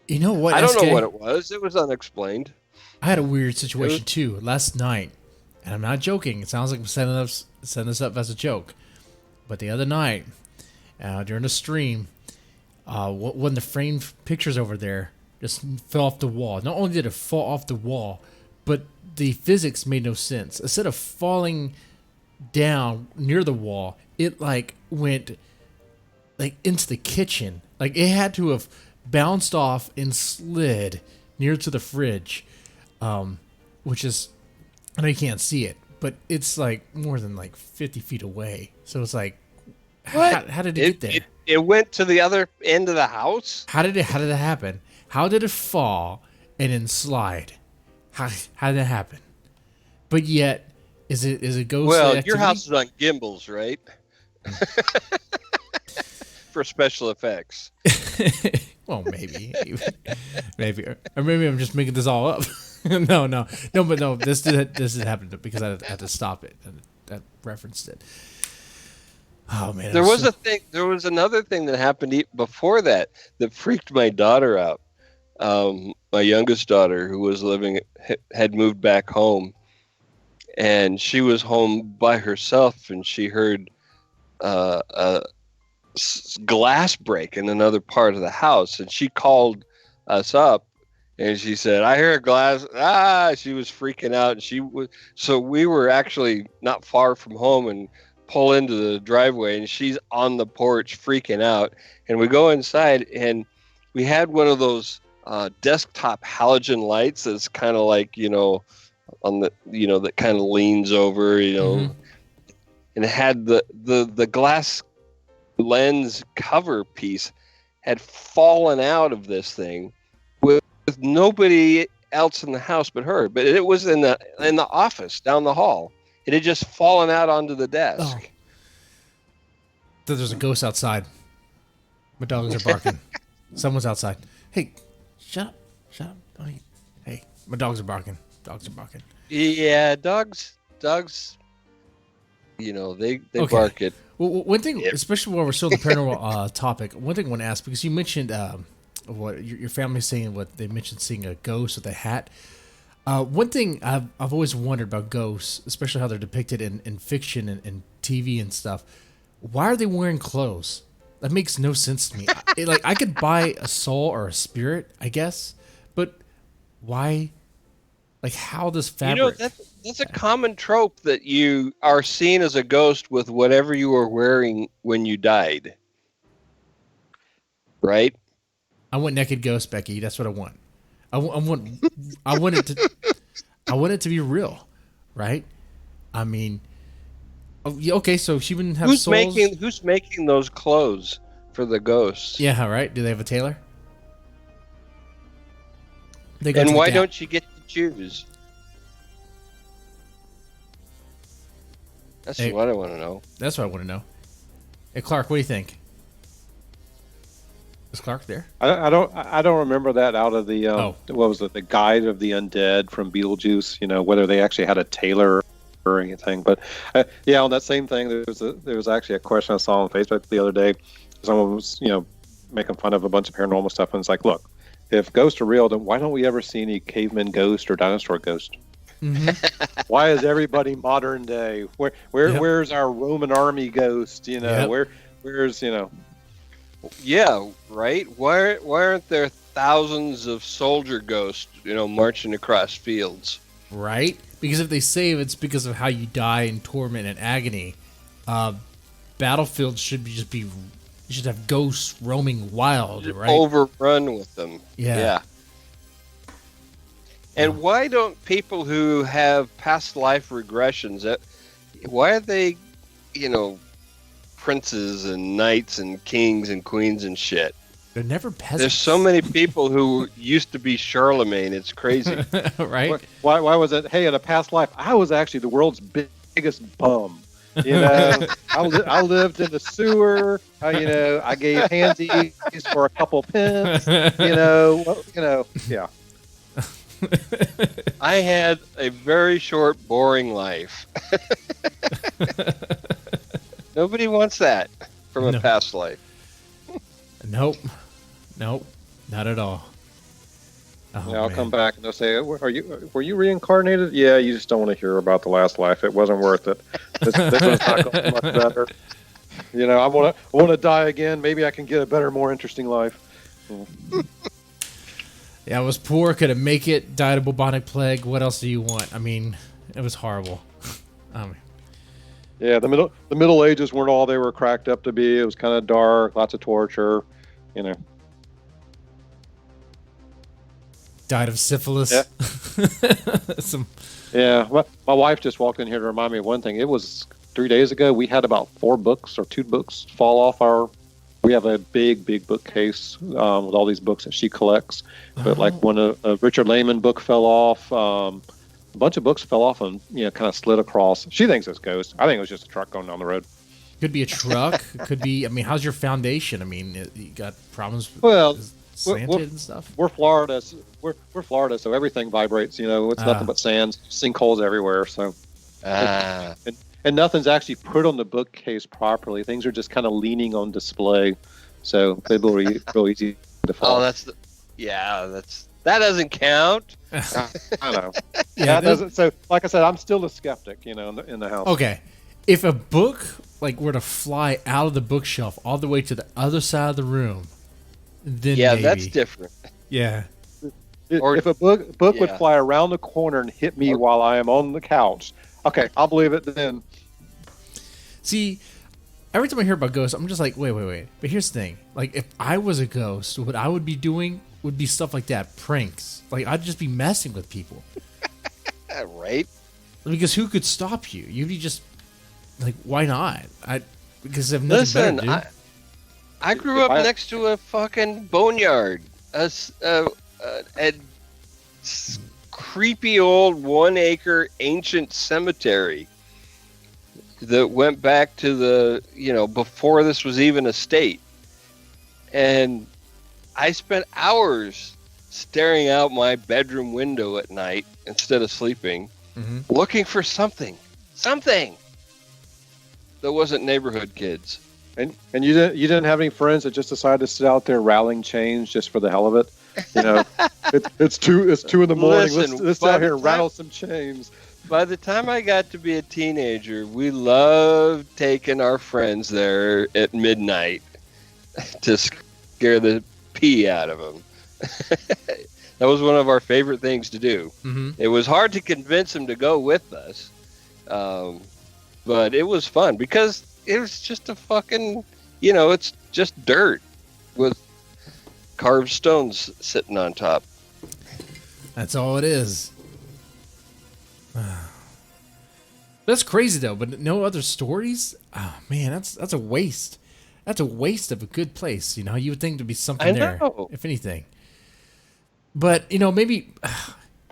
You know what? I don't SK? know what it was. It was unexplained. I had a weird situation too last night, and I'm not joking. It sounds like I'm setting this up as a joke, but the other night, during the stream, one of the framed pictures over there just fell off the wall. Not only did it fall off the wall, but the physics made no sense. Instead of falling down near the wall, it like went like into the kitchen. Like it had to have bounced off and slid near to the fridge, which is, I know you can't see it, but it's like more than like 50 feet away. So it's like, how did it get there? It went to the other end of the house. How did it happen? How did it fall and then slide? How did that happen? But yet, is it ghost? Well, activity? your house is on gimbals, right? For special effects. Well, maybe, or maybe I'm just making this all up. No. But no, this did happen because I had to stop it. And that referenced it. Oh man, There was another thing that happened before that freaked my daughter out. My youngest daughter, who was had moved back home, and she was home by herself, and she heard a glass break in another part of the house, and she called us up, and she said, "I hear a glass." She was freaking out, and so we were actually not far from home, and pull into the driveway, and she's on the porch freaking out, and we go inside, and we had one of those desktop halogen lights that's kind of like, on the, that kind of leans over, and it had the glass lens cover piece had fallen out of this thing with nobody else in the house but her, but it was in the office down the hall. It had just fallen out onto the desk. Oh. There's a ghost outside. My dogs are barking. Someone's outside. Hey, shut up. Hey, my dogs are barking. Yeah, dogs. They Okay. bark at. Well, one thing, especially while we're still on the paranormal topic, one thing I want to ask, because you mentioned what your family's saying, what they mentioned seeing a ghost with a hat. One thing I've always wondered about ghosts, especially how they're depicted in fiction and TV and stuff. Why are they wearing clothes? That makes no sense to me. I could buy a soul or a spirit, I guess, but why? Like, how does fabric? That's a common trope that you are seen as a ghost with whatever you were wearing when you died. Right? I want naked ghost, Becky. That's what I want. I want it to be real, right? I mean, okay, so she wouldn't have souls. Who's making those clothes for the ghosts? Yeah, right. Do they have a tailor? And why don't you get to choose? That's what I want to know. That's what I want to know. Hey, Clarke, what do you think? Is Clarke there? I don't remember that out of the what was it, the Guide of the Undead from Beetlejuice, whether they actually had a tailor or anything, but on that same thing there was actually a question I saw on Facebook the other day. Someone was making fun of a bunch of paranormal stuff, and it's like, look, if ghosts are real, then why don't we ever see any caveman ghost or dinosaur ghost? Mm-hmm. Why is everybody modern day? Where's our Roman army ghost? Where's Yeah, right. Why aren't there thousands of soldier ghosts, marching across fields? Right? Because if they say it's because of how you die in torment and agony, battlefields should you should have ghosts roaming wild, right? Overrun with them. Yeah. And why don't people who have past life regressions, why are they, princes and knights and kings and queens and shit? They're never peasants. There's so many people who used to be Charlemagne. It's crazy. Right? Why was it? Hey, in a past life, I was actually the world's biggest bum. You know, I lived in the sewer. I gave handsies for a couple pence. Yeah. I had a very short, boring life. Nobody wants that from a past life. Nope, not at all. Oh, I'll come back and they'll say, were you reincarnated? Yeah, you just don't want to hear about the last life. It wasn't worth it. This one's not going much better. I want to die again. Maybe I can get a better, more interesting life. Yeah, I was poor, couldn't make it, died of bubonic plague. What else do you want? I mean, it was horrible. Yeah, the Middle Ages weren't all they were cracked up to be. It was kind of dark, lots of torture, Died of syphilis. Yeah. Yeah, my wife just walked in here to remind me of one thing. It was 3 days ago. We had about 4 books or 2 books fall off our. We have a big bookcase with all these books that she collects. But like when a Richard Lehman book fell off, a bunch of books fell off and kind of slid across. She thinks it's ghosts. I think it was just a truck going down the road. Could be a truck. Could be. I mean, how's your foundation? I mean, you got problems with slanted and stuff. We're Florida. We're Florida, so everything vibrates. It's nothing but sand, sinkholes everywhere. So, and nothing's actually put on the bookcase properly. Things are just kind of leaning on display, so they're real easy to fall. Oh, that doesn't count. I know. Yeah, that doesn't. So, like I said, I'm still a skeptic. In the house. Okay, if a book were to fly out of the bookshelf all the way to the other side of the room, then maybe. That's different. Yeah. If a book would fly around the corner and hit me while I am on the couch, okay, I'll believe it then. See, every time I hear about ghosts, I'm just like, wait. But here's the thing. Like, if I was a ghost, what I would be doing would be stuff like that, pranks. Like, I'd just be messing with people. Right? Because who could stop you? You'd be just, like, why not? Because if nothing better to do. I grew up next to a fucking boneyard. A creepy old 1-acre ancient cemetery that went back to the, before this was even a state. And I spent hours staring out my bedroom window at night instead of sleeping, looking for something that wasn't neighborhood kids. And you didn't have any friends that just decided to sit out there rattling chains just for the hell of it? It's 2 in the morning. Let's out here and rattle some chains. By the time I got to be a teenager, we loved taking our friends there at midnight to scare the pee out of them. That was one of our favorite things to do. Mm-hmm. It was hard to convince them to go with us, but it was fun because it was just a fucking, it's just dirt with carved stones sitting on top. That's all it is. That's crazy though, but no other stories? Oh man, that's a waste. That's a waste of a good place. You would think there'd be something there, if anything. But maybe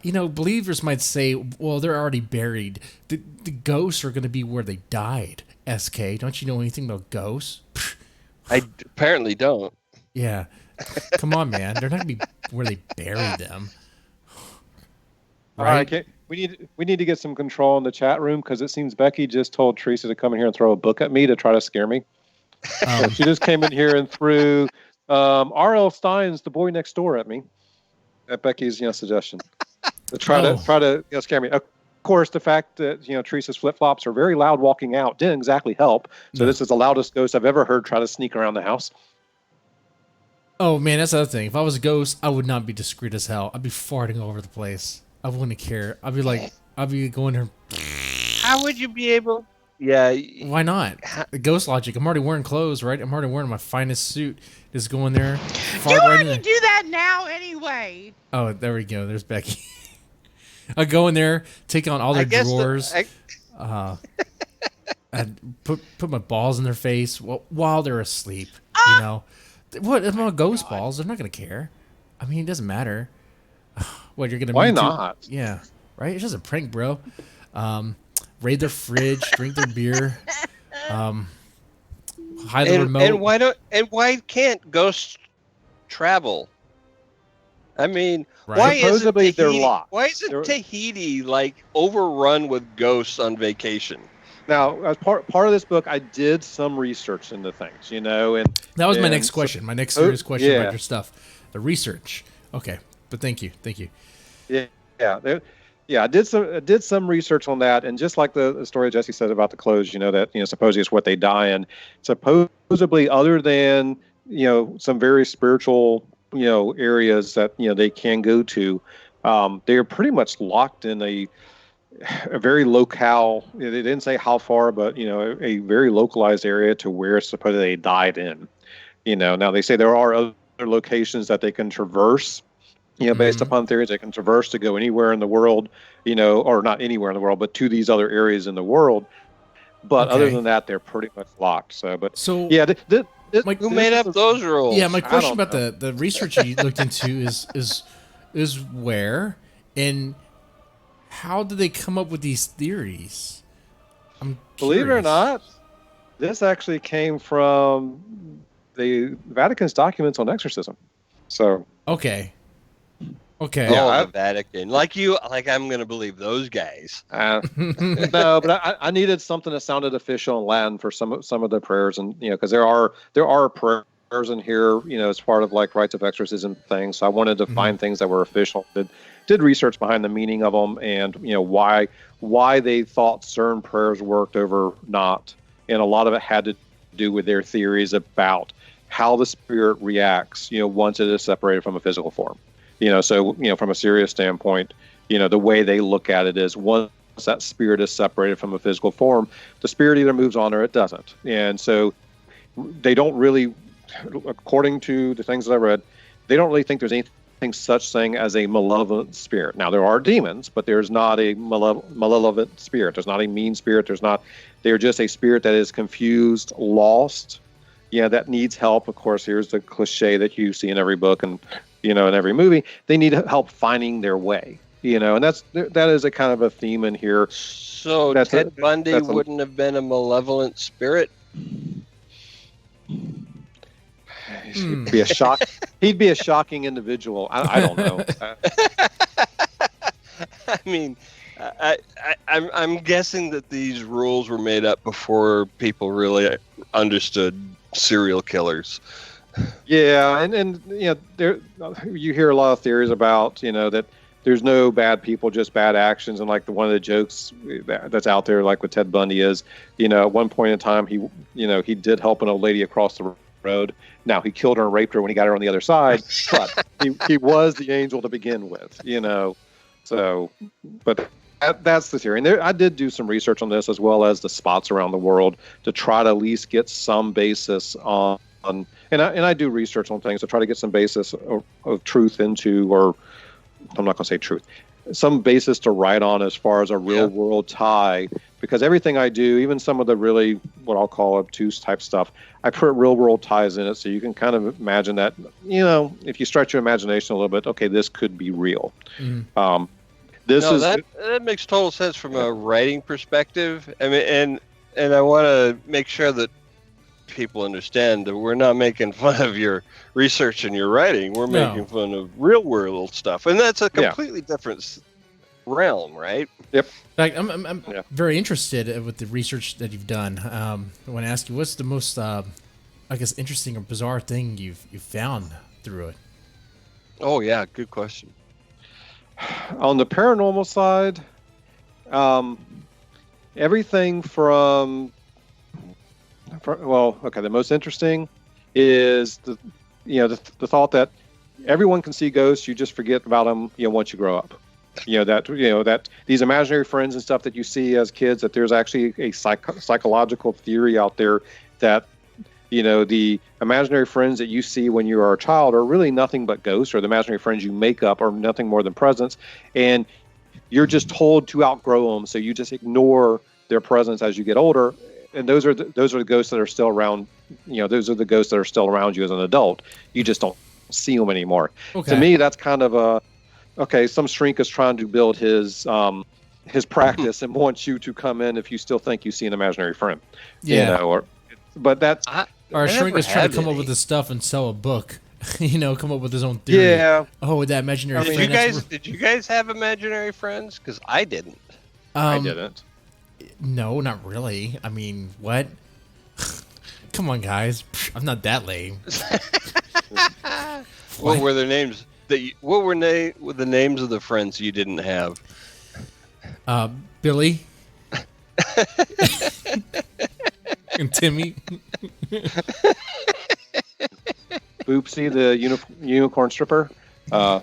believers might say, well, they're already buried. The ghosts are going to be where they died. SK, don't you know anything about ghosts? I apparently don't. Yeah. Come on, man. They're not going to be where they buried them. Right? All right, we need to get some control in the chat room because it seems Becky just told Teresa to come in here and throw a book at me to try to scare me. So she just came in here and threw R.L. Stein's The Boy Next Door at me. At Becky's suggestion to try to scare me. Of course, the fact that Teresa's flip flops are very loud walking out didn't exactly help. So this is the loudest ghost I've ever heard try to sneak around the house. Oh man, that's the other thing. If I was a ghost, I would not be discreet as hell. I'd be farting all over the place. I wouldn't care. I'd be going there. How would you be able? Yeah. Why not? Ghost logic. I'm already wearing clothes, right? I'm already wearing my finest suit. Just go in there. You already do that now anyway. Oh, there we go. There's Becky. I go in there, take on all their drawers. And put my balls in their face while they're asleep. What about ghost balls? They're not gonna care. I mean, it doesn't matter. What you're gonna? Why Me Too- not? Yeah, right. It's just a prank, bro. Raid their fridge, drink their beer, hide the remote. And why can't ghosts travel? I mean, Right. why isn't Supposedly they're Tahiti, locked. why isn't They're- Tahiti like overrun with ghosts on vacation? Now, as part of this book, I did some research into things, and That was my and next so- question. My next serious question yeah. about your stuff, the research. Okay, but thank you. Yeah, I did some research on that, and just like the story Jesse said about the clothes, that supposedly it's what they die in. Supposedly, other than some very spiritual areas that they can go to, they are pretty much locked in a very locale. They didn't say how far, but a very localized area to where supposedly they died in. Now they say there are other locations that they can traverse. Based upon theories, they can traverse to go anywhere in the world, or not anywhere in the world, but to these other areas in the world. But other than that, they're pretty much locked. So yeah, Who made up those rules? Yeah, my question don't about the research you looked into is where and how did they come up with these theories? I'm Believe it or curious. not, this actually came from the Vatican's documents on exorcism. So Okay. Oh, Yeah, the Vatican. Like I'm going to believe those guys. no, but I needed something that sounded official in Latin for some of the prayers, and because there are prayers in here, as part of like rites of exorcism things. So I wanted to find things that were official. Did research behind the meaning of them, and why they thought certain prayers worked over not, and a lot of it had to do with their theories about how the spirit reacts, once it is separated from a physical form. So from a serious standpoint, the way they look at it is once that spirit is separated from a physical form, the spirit either moves on or it doesn't. And so they don't really, according to the things that I read, they don't really think there's anything such thing as a malevolent spirit. Now there are demons, but there's not a malevolent spirit. There's not a mean spirit. They're just a spirit that is confused, lost, that needs help. Of course, here's the cliche that you see in every book and in every movie. They need help finding their way. And that is a kind of a theme in here. So Ted Bundy wouldn't have been a malevolent spirit. He'd be a shock. He'd be a shocking individual. I don't know. I mean, I'm guessing that these rules were made up before people really understood serial killers. Yeah, and there you hear a lot of theories about that there's no bad people, just bad actions, and like one of the jokes that's out there, like with Ted Bundy, is at one point in time he did help an old lady across the road. Now he killed her and raped her when he got her on the other side, but he was the angel to begin with, So, but that's the theory. And I did do some research on this as well as the spots around the world to try to at least get some basis on. And I do research on things to try to get some basis of truth into, or I'm not going to say truth, some basis to write on as far as a real world tie, because everything I do, even some of the really what I'll call obtuse type stuff, I put real world ties in it, so you can kind of imagine that, if you stretch your imagination a little bit, okay, this could be real. That makes total sense from a writing perspective. I mean, and I want to make sure that people understand that we're not making fun of your research and your writing. We're making fun of real world stuff, and that's a completely different realm, right? Yep. In fact, I'm very interested with the research that you've done. I want to ask you, what's the most, interesting or bizarre thing you've found through it? Oh yeah, good question. On the paranormal side, everything from the most interesting is the thought that everyone can see ghosts. You just forget about them, once you grow up. That these imaginary friends and stuff that you see as kids, that there's actually a psychological theory out there that the imaginary friends that you see when you are a child are really nothing but ghosts, or the imaginary friends you make up are nothing more than presence, and you're just told to outgrow them, so you just ignore their presence as you get older. and those are the ghosts that are still around. Those are the ghosts that are still around you as an adult. You just don't see them anymore. Okay. To me, that's kind of some shrink is trying to build his practice and wants you to come in if you still think you see an imaginary friend. Yeah. But that's or a shrink is trying to come up with his stuff and sell a book. Come up with his own theory. Yeah. Oh, that imaginary friend. Did you guys have imaginary friends? Because I didn't. I didn't. No, not really. I mean, what? Come on, guys. I'm not that lame. What were their names? What were the names of the friends you didn't have? Billy. And Timmy. Boopsie, the unicorn stripper. No.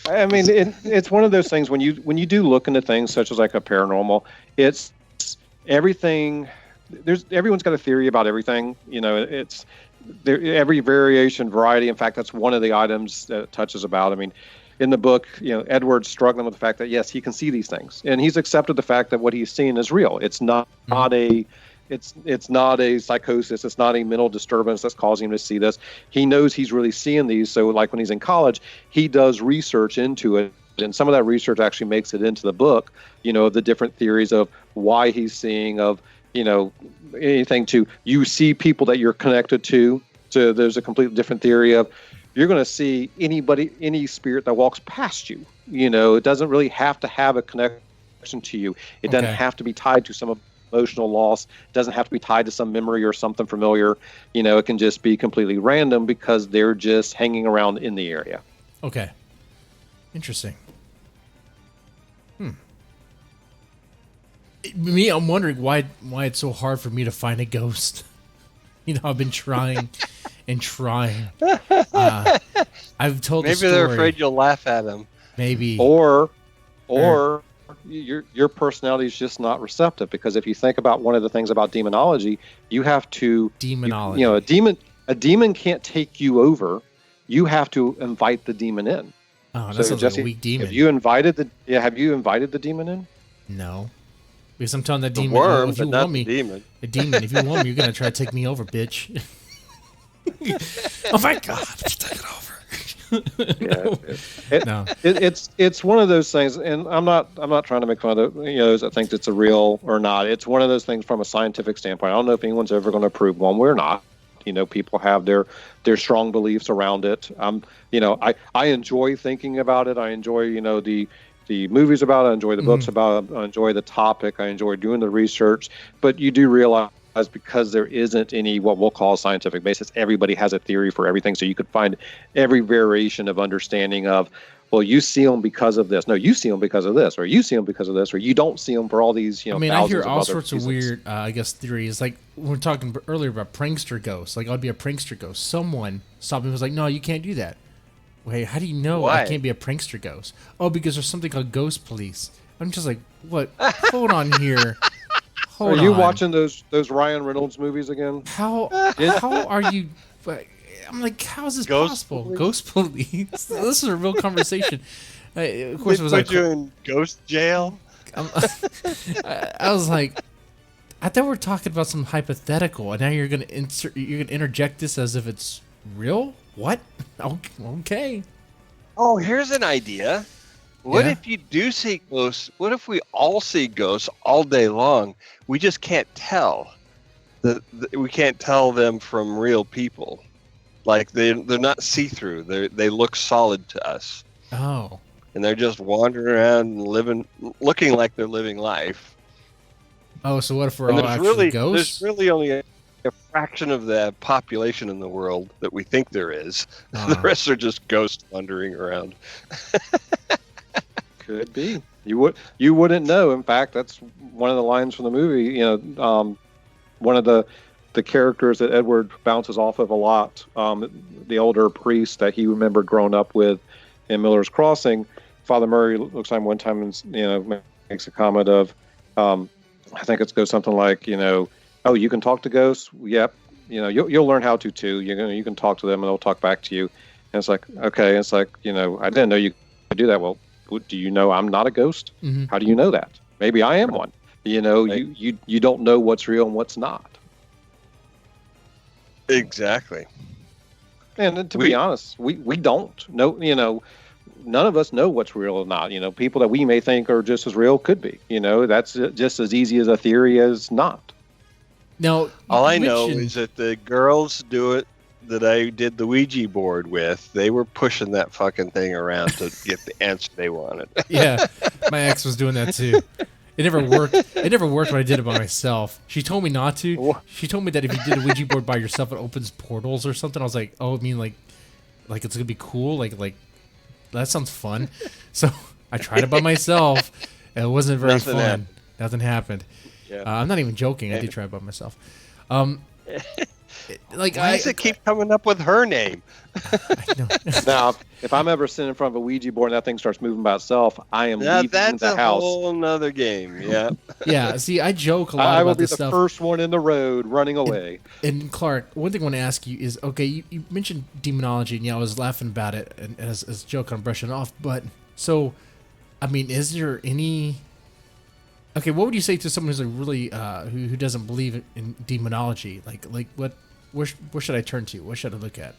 I mean, it's one of those things when you do look into things such as like a paranormal, it's everything. Everyone's got a theory about everything. It's every variation, variety. In fact, that's one of the items that it touches about. I mean, in the book, Edward's struggling with the fact that yes, he can see these things, and he's accepted the fact that what he's seeing is real. It's not a It's not a psychosis. It's not a mental disturbance that's causing him to see this. He knows he's really seeing these. So like when he's in college, he does research into it. And some of that research actually makes it into the book, the different theories of why he's seeing, of, anything to, you see people that you're connected to. So there's a completely different theory of, you're going to see any spirit that walks past you. It doesn't really have to have a connection to you. It doesn't have to be tied to some emotional loss. It doesn't have to be tied to some memory or something familiar. It can just be completely random because they're just hanging around in the area. Okay. Interesting. I'm wondering why it's so hard for me to find a ghost. I've been trying and trying. I've told maybe the story. They're afraid you'll laugh at them. Maybe. Or your personality is just not receptive, because if you think about one of the things about demonology, you have to demonology. A demon can't take you over. You have to invite the demon in. Oh, that sounds like a weak demon. Have you invited the demon in? No. Because I'm telling that demon, worm, if you but not want me, the demon. a demon, if you want me, you're gonna try to take me over, bitch. Oh my god, take it over. It's one of those things, and I'm not trying to make fun of those that think it's a real or not. It's one of those things from a scientific standpoint. I don't know if anyone's ever going to prove one way or not. People have their strong beliefs around it. I enjoy thinking about it. I enjoy the movies about it. I enjoy the books about it. I enjoy the topic. I enjoy doing the research. But you do realize, because there isn't any what we'll call a scientific basis, everybody has a theory for everything. So you could find every variation of understanding of, well, you see them because of this. No, you see them because of this, or you see them because of this, or you don't see them for all these. I hear all sorts of weird, theories. Like we were talking earlier about prankster ghosts. Like I'd be a prankster ghost. Someone stopped me and was like, "No, you can't do that." Wait, how do you know I can't be a prankster ghost? Oh, because there's something called ghost police. I'm just like, what? Hold on here. Are you watching those Ryan Reynolds movies again? How are you? I'm like, how is this possible? Ghost police. This is a real conversation. Of course, it was like you in ghost jail. I was like, I thought we were talking about some hypothetical, and now you're gonna interject this as if it's real. What? Okay. Oh, here's an idea. What if you do see ghosts? What if we all see ghosts all day long? We just can't tell. We can't tell them from real people. Like they're not see-through. They look solid to us. Oh. And they're just wandering around and looking like they're living life. Oh, so what if we're all actually ghosts? There's really only a fraction of the population in the world that we think there is. The rest are just ghosts wandering around. Could be. You wouldn't know. In fact, that's one of the lines from the movie. One of the characters that Edward bounces off of a lot, the older priest that he remembered growing up with in Miller's Crossing. Father Murray looks at him one time and makes a comment of, I think it goes something like, oh, you can talk to ghosts? Yep. You'll learn how to too. You can talk to them and they'll talk back to you. And it's like, okay. It's like, I didn't know you could do that. Well, do you know I'm not a ghost? Mm-hmm. How do you know that? Maybe I am one. You know, Right. you don't know what's real and what's not. Exactly. And to be honest, we don't know. You know, none of us know what's real or not. You know, people that we may think are just as real could be. You know, that's just as easy as a theory as not. Now, All I you know mentioned- is that the girls do it that I did the Ouija board with, they were pushing that fucking thing around to get the answer they wanted. yeah, my ex was doing that too. It never worked. It never worked when I did it by myself. She told me not to. She told me that if you did a Ouija board by yourself, it opens portals or something. I was like, oh, I mean, like it's gonna be cool. Like that sounds fun. So I tried it by myself, and it wasn't very Nothing fun. happened. Nothing happened. Yeah. I'm not even joking. I did try it by myself. Like Why does it keep coming up with her name? I know. Now, if I'm ever sitting in front of a Ouija board and that thing starts moving by itself, I am leaving That's the a house. whole nother game. Yeah. Yeah. See, I joke a lot I will about be this the stuff. first one in the road running away. And Clarke, one thing I want to ask you is, okay, you mentioned demonology, and yeah, I was laughing about it and as a joke, I'm brushing it off. But so, I mean, is there any? Okay, what would you say to someone who's like really who doesn't believe in demonology? Like what? Where should I turn to? What should I look at?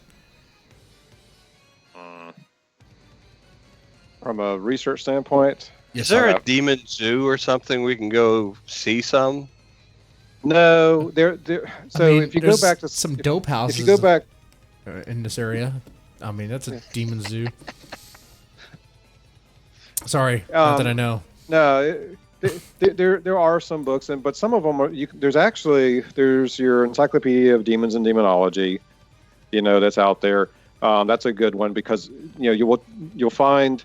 From a research standpoint, Is there a Okay. demon zoo or something we can go see some? no. So I mean, if you go there's back to some dope houses, if you go back, in this area, I mean that's a demon zoo. Sorry, not that I know. no. There are some books, but some of them are. There's your Encyclopedia of Demons and Demonology, you know, that's out there. That's a good one because you know you'll find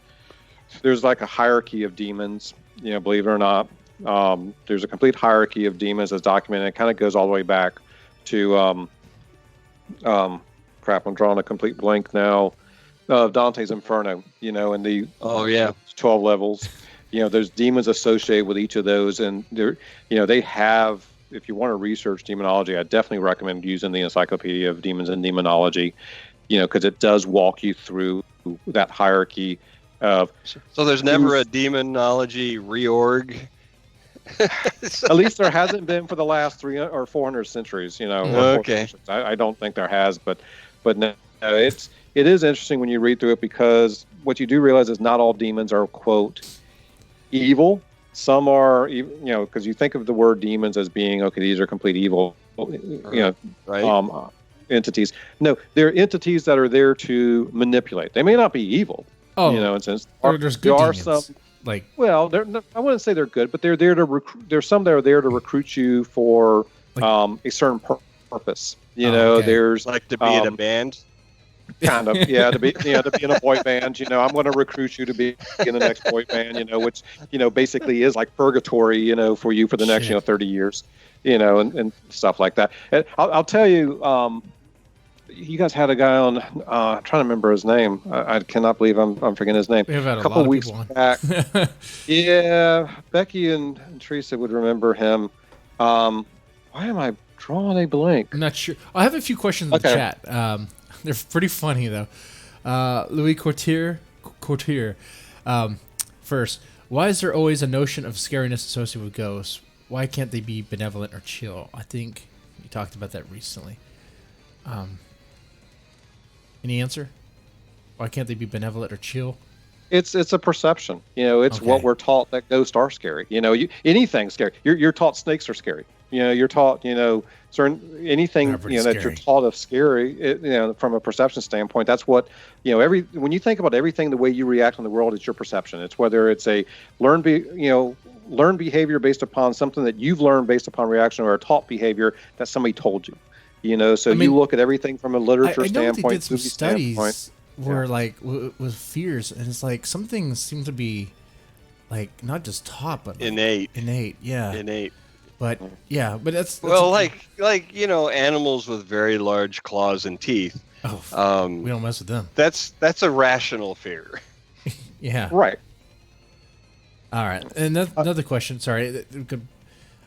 there's like a hierarchy of demons. You know, believe it or not, there's a complete hierarchy of demons that's documented. It kind of goes all the way back to crap. I'm drawing a complete blank now. Dante's Inferno. You know, and the 12 levels. You know, there's demons associated with each of those, and they have. If you want to research demonology, I definitely recommend using the Encyclopedia of Demons and Demonology. You know, because it does walk you through that hierarchy of. So there's never a demonology reorg. At least there hasn't been for the last 300 or 400 centuries. You know. or 400 centuries. I don't think there has, but no, it is interesting when you read through it because what you do realize is not all demons are quote evil. Some are, you know, because you think of the word demons as being okay. These are complete evil, you know, Right. Entities. No, they're entities that are there to manipulate. They may not be evil. Oh, you know, in sense. there's good there are demons. some. Like, Well, I wouldn't say they're good, but they're there to recruit. There's some that are there to recruit you for a certain purpose. You know, okay. there's Like to be in a band. kind of to be in a boy band. You know, I'm going to recruit you to be in the next boy band. You know, which basically is like purgatory. You know, for you for the next Shit. 30 years. You know, and stuff like that. And I'll tell you. You guys had a guy on. I'm trying to remember his name. I cannot believe I'm forgetting his name. we've had A a couple lot of weeks people on. back. Yeah, Becky and Teresa would remember him. Why am I drawing a blank? I'm not sure. I have a few questions in the Okay. chat. They're pretty funny though. Louis Courtier. First, why is there always a notion of scariness associated with ghosts? Why can't they be benevolent or chill? I think you talked about that recently. Any answer? Why can't they be benevolent or chill? It's a perception. You know, it's Okay. what we're taught that ghosts are scary. You know, anything's scary. You're taught snakes are scary. You know, you're taught certain anything They're pretty that you're scary. taught of scary. From a perception standpoint, that's what when you think about everything, the way you react in the world, it's your perception. It's whether it's a learned behavior based upon something that you've learned based upon reaction, or a taught behavior that somebody told you. You know, so I mean, you look at everything from a literature I know they standpoint, did some movie standpoint. studies where like with fears, and it's like some things seem to be like not just taught but like, Innate. Yeah. Innate. But yeah, but that's Well, like animals with very large claws and teeth. we don't mess with them. That's a rational fear. Yeah. Right. All right. And another question. Sorry.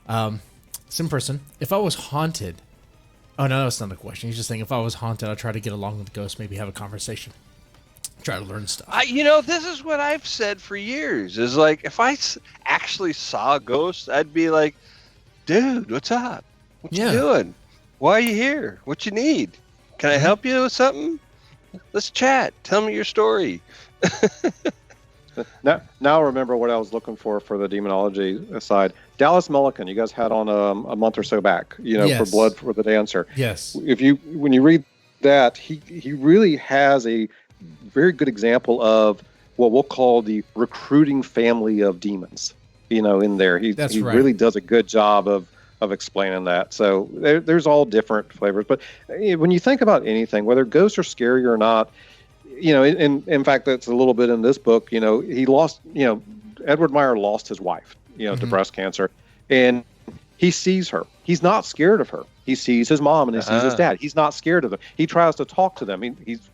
Some person. If I was haunted. Oh no, that's not a question. He's just saying if I was haunted, I'd try to get along with the ghost, maybe have a conversation. Try to learn stuff. This is what I've said for years. Is like, if I actually saw a ghost, I'd be like, dude, what's up? What you doing? Why are you here? What you need? Can I help you with something? Let's chat. Tell me your story. Now I remember what I was looking for the demonology side. Dallas Mulligan, you guys had on a month or so back, for Blood for the Dancer. Yes. When you read that, he really has a very good example of what we'll call the recruiting family of demons. In there, he really does a good job of explaining that. So there's all different flavors. But when you think about anything, whether ghosts are scary or not, in fact, that's a little bit in this book. He lost. Edward Meyer lost his wife. To breast cancer, and he sees her. He's not scared of her. He sees his mom and he sees his dad. He's not scared of them. He tries to talk to them. He's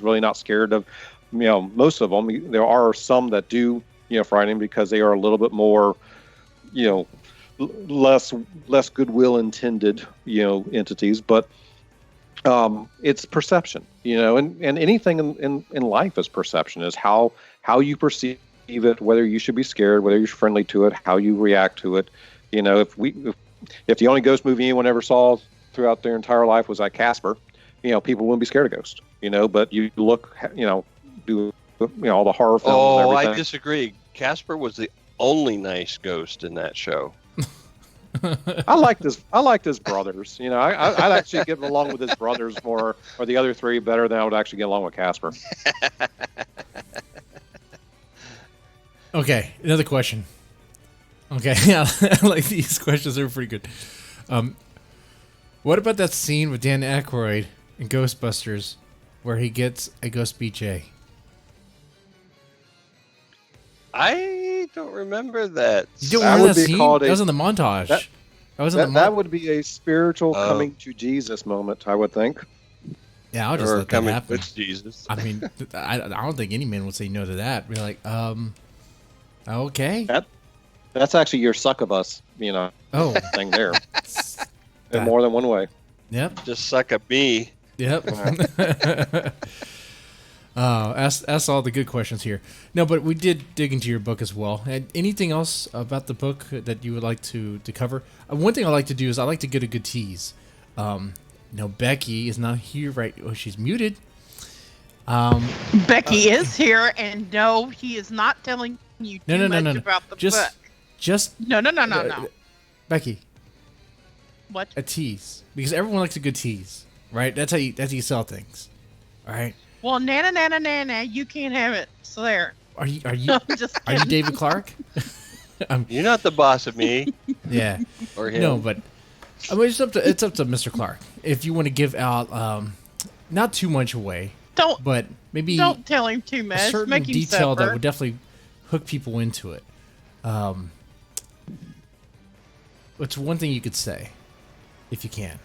really not scared of, most of them. There are some that do, frighten him because they are a little bit more, less goodwill intended, entities. But it's perception, and anything in life is perception. Is how you perceive it, whether you should be scared, whether you're friendly to it, how you react to it. If the only ghost movie anyone ever saw throughout their entire life was like Casper, people wouldn't be scared of ghosts. But you look, do all the horror films. Oh, and everything. I disagree. Casper was the only nice ghost in that show. I liked his brothers. I'd actually get along with his brothers more, or the other three, better than I would actually get along with Casper. Okay, another question. Okay, yeah, I like these questions. They're pretty good. What about that scene with Dan Aykroyd in Ghostbusters where he gets a ghost BJ? I don't remember that. You don't That remember would that be scene? called That was in the montage. That would be a spiritual coming to Jesus moment, I would think. Yeah, I'll just or let that coming happen. with Jesus. I mean, I don't think any man would say no to that. Be like, okay. That's actually your succubus, thing there. In more than one way. Yep. Just suck at me. Yep. Ask all the good questions here. No, but we did dig into your book as well. Anything else about the book that you would like to cover? One thing I like to do is I like to get a good tease. Becky is not here, right? Oh, she's muted. Becky is here, and no, he is not telling you too much about the book. No. Becky. What? A tease, because everyone likes a good tease, right? That's how you sell things, all right? Well, nana, you can't have it. So there. Are you just are you David Clarke? You're not the boss of me. Yeah. Or him. No, but I mean it's up to Mr. Clarke. If you want to give out not too much away, but maybe don't tell him too much. A certain Make him detail suffer. that would definitely hook people into it. What's one thing you could say, if you can?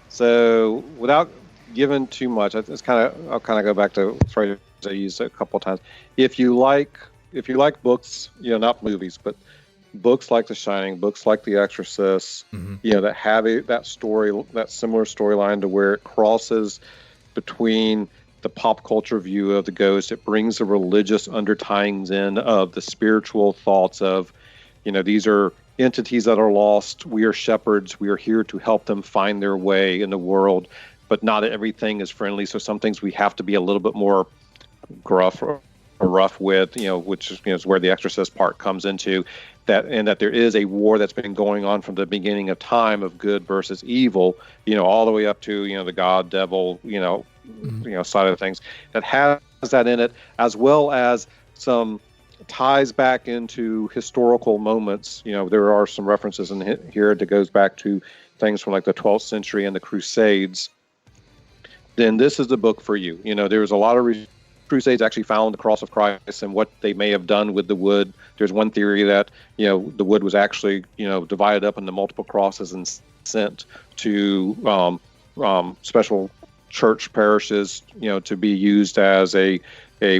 So, without giving too much, I'll kind of go back to a phrase I used a couple of times. If you like books, not movies, but books like The Shining, books like The Exorcist, that have that similar storyline to where it crosses between the pop culture view of the ghost, it brings the religious undertyings in of the spiritual thoughts of, these are entities that are lost. We are shepherds. We are here to help them find their way in the world, but not everything is friendly. So some things we have to be a little bit more gruff or rough with, which is where the Exorcist part comes into that, and that there is a war that's been going on from the beginning of time of good versus evil, all the way up to, the God, devil, side of things that has that in it, as well as some ties back into historical moments. There are some references in here that goes back to things from like the 12th century and the Crusades. Then this is the book for you. There's a lot of Crusades actually found the cross of Christ and what they may have done with the wood. There's one theory that, the wood was actually, divided up into multiple crosses and sent to special church parishes, to be used as a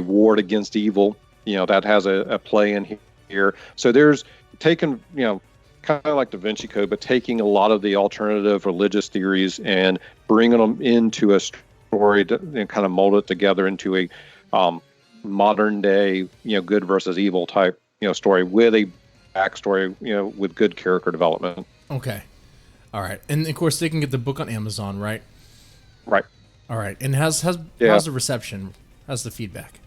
ward against evil. That has a play in here. So there's taken, kind of like Da Vinci Code, but taking a lot of the alternative religious theories and bringing them into a story to kind of mold it together into a modern day, good versus evil type, story with a backstory, with good character development. Okay. All right. And of course they can get the book on Amazon, right? Right. All right. And how's the reception? How's the feedback?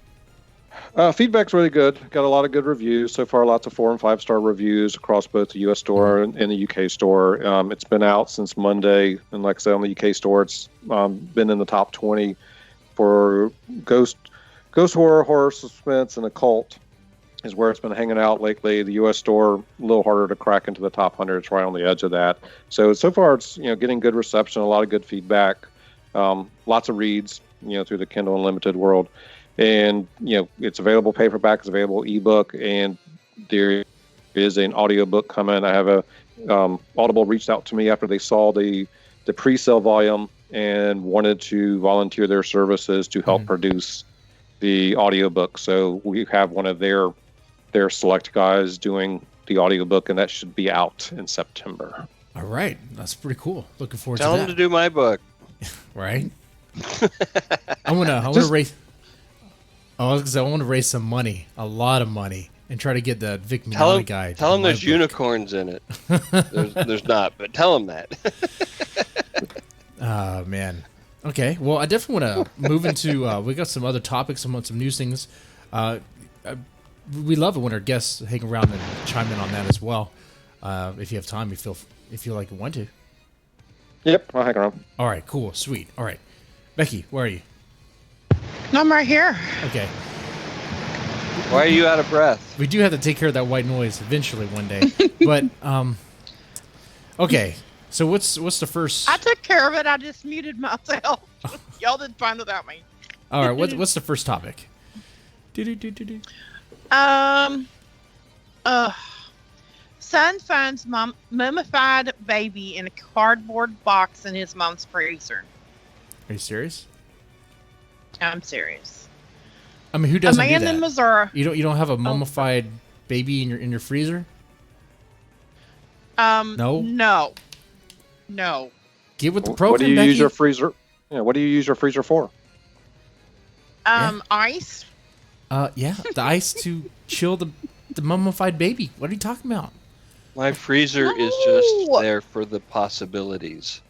Feedback's really good. Got a lot of good reviews so far. Lots of 4 and 5-star reviews across both the U.S. store and the U.K. store. It's been out since Monday, and like I said, on the U.K. store, it's been in the top 20 for ghost horror, suspense, and occult is where it's been hanging out lately. The U.S. store, a little harder to crack into the top 100. It's right on the edge of that. So far, it's getting good reception, a lot of good feedback, lots of reads, through the Kindle Unlimited world. And, it's available paperback, it's available ebook, and there is an audiobook coming. I have Audible reached out to me after they saw the pre-sale volume and wanted to volunteer their services to help produce the audiobook. So we have one of their select guys doing the audiobook, and that should be out in September. All right. That's pretty cool. Looking forward to Tell that. him to do my book. Right? I want to raise... I want to raise some money, a lot of money, and try to get the Vic Mignogna guy. Tell him there's book. unicorns in it. There's not, but tell him that. Oh, man. Okay, well, I definitely want to move into... we got some other topics, some news things. We love it when our guests hang around and chime in on that as well. If you have time, if you like and want to. Yep, I'll hang around. All right, cool, sweet. All right. Becky, where are you? No, I'm right here. Okay. Why are you out of breath? We do have to take care of that white noise eventually one day. But okay. So what's the first? I took care of it. I just muted myself. Y'all did fine without me. All right. What's the first topic? Son finds mummified baby in a cardboard box in his mom's freezer. Are you serious? I'm serious. I mean, who doesn't A man do that? in Missouri. You don't have a mummified baby in your freezer? No. Get with the program, What do you Becky. use your freezer? What do you use your freezer for? Ice. Yeah, the ice to chill the mummified baby. What are you talking about? My freezer is just there for the possibilities.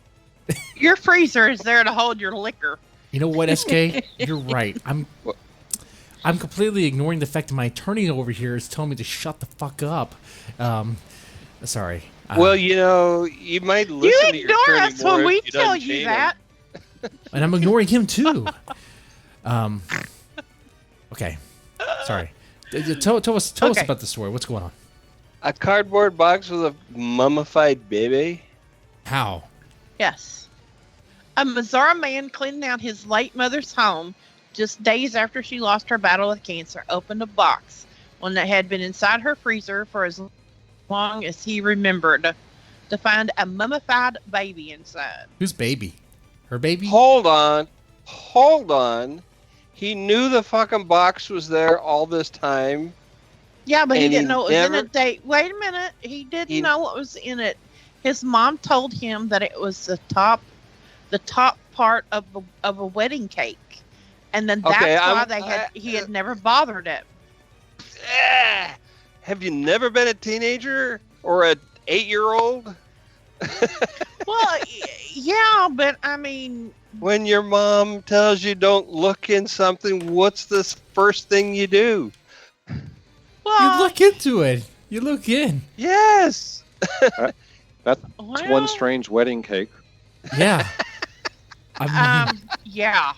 Your freezer is there to hold your liquor. You know what, SK? You're right. I'm completely ignoring the fact that my attorney over here is telling me to shut the fuck up. Sorry. Well, you might listen to your ignore attorney us more when if we you tell don't you chain that. him. And I'm ignoring him too. Okay. Sorry. Tell us about the story. What's going on? A cardboard box with a mummified baby? How? Yes. A Missouri man cleaning out his late mother's home just days after she lost her battle with cancer opened a box, one that had been inside her freezer for as long as he remembered, to find a mummified baby inside. Whose baby? Her baby? Hold on. He knew the fucking box was there all this time. Yeah, but he And didn't he know it was never- in it. Wait a minute. He didn't know what was in it. His mom told him that it was the top part of a wedding cake, and then that's why he had never bothered it. Have you never been a teenager or a 8-year-old? Well, yeah, but I mean, When your mom tells you don't look in something, what's the first thing you do? well, You look into it. You look in. Yes. That's well, one strange wedding cake. Yeah. I mean, yeah.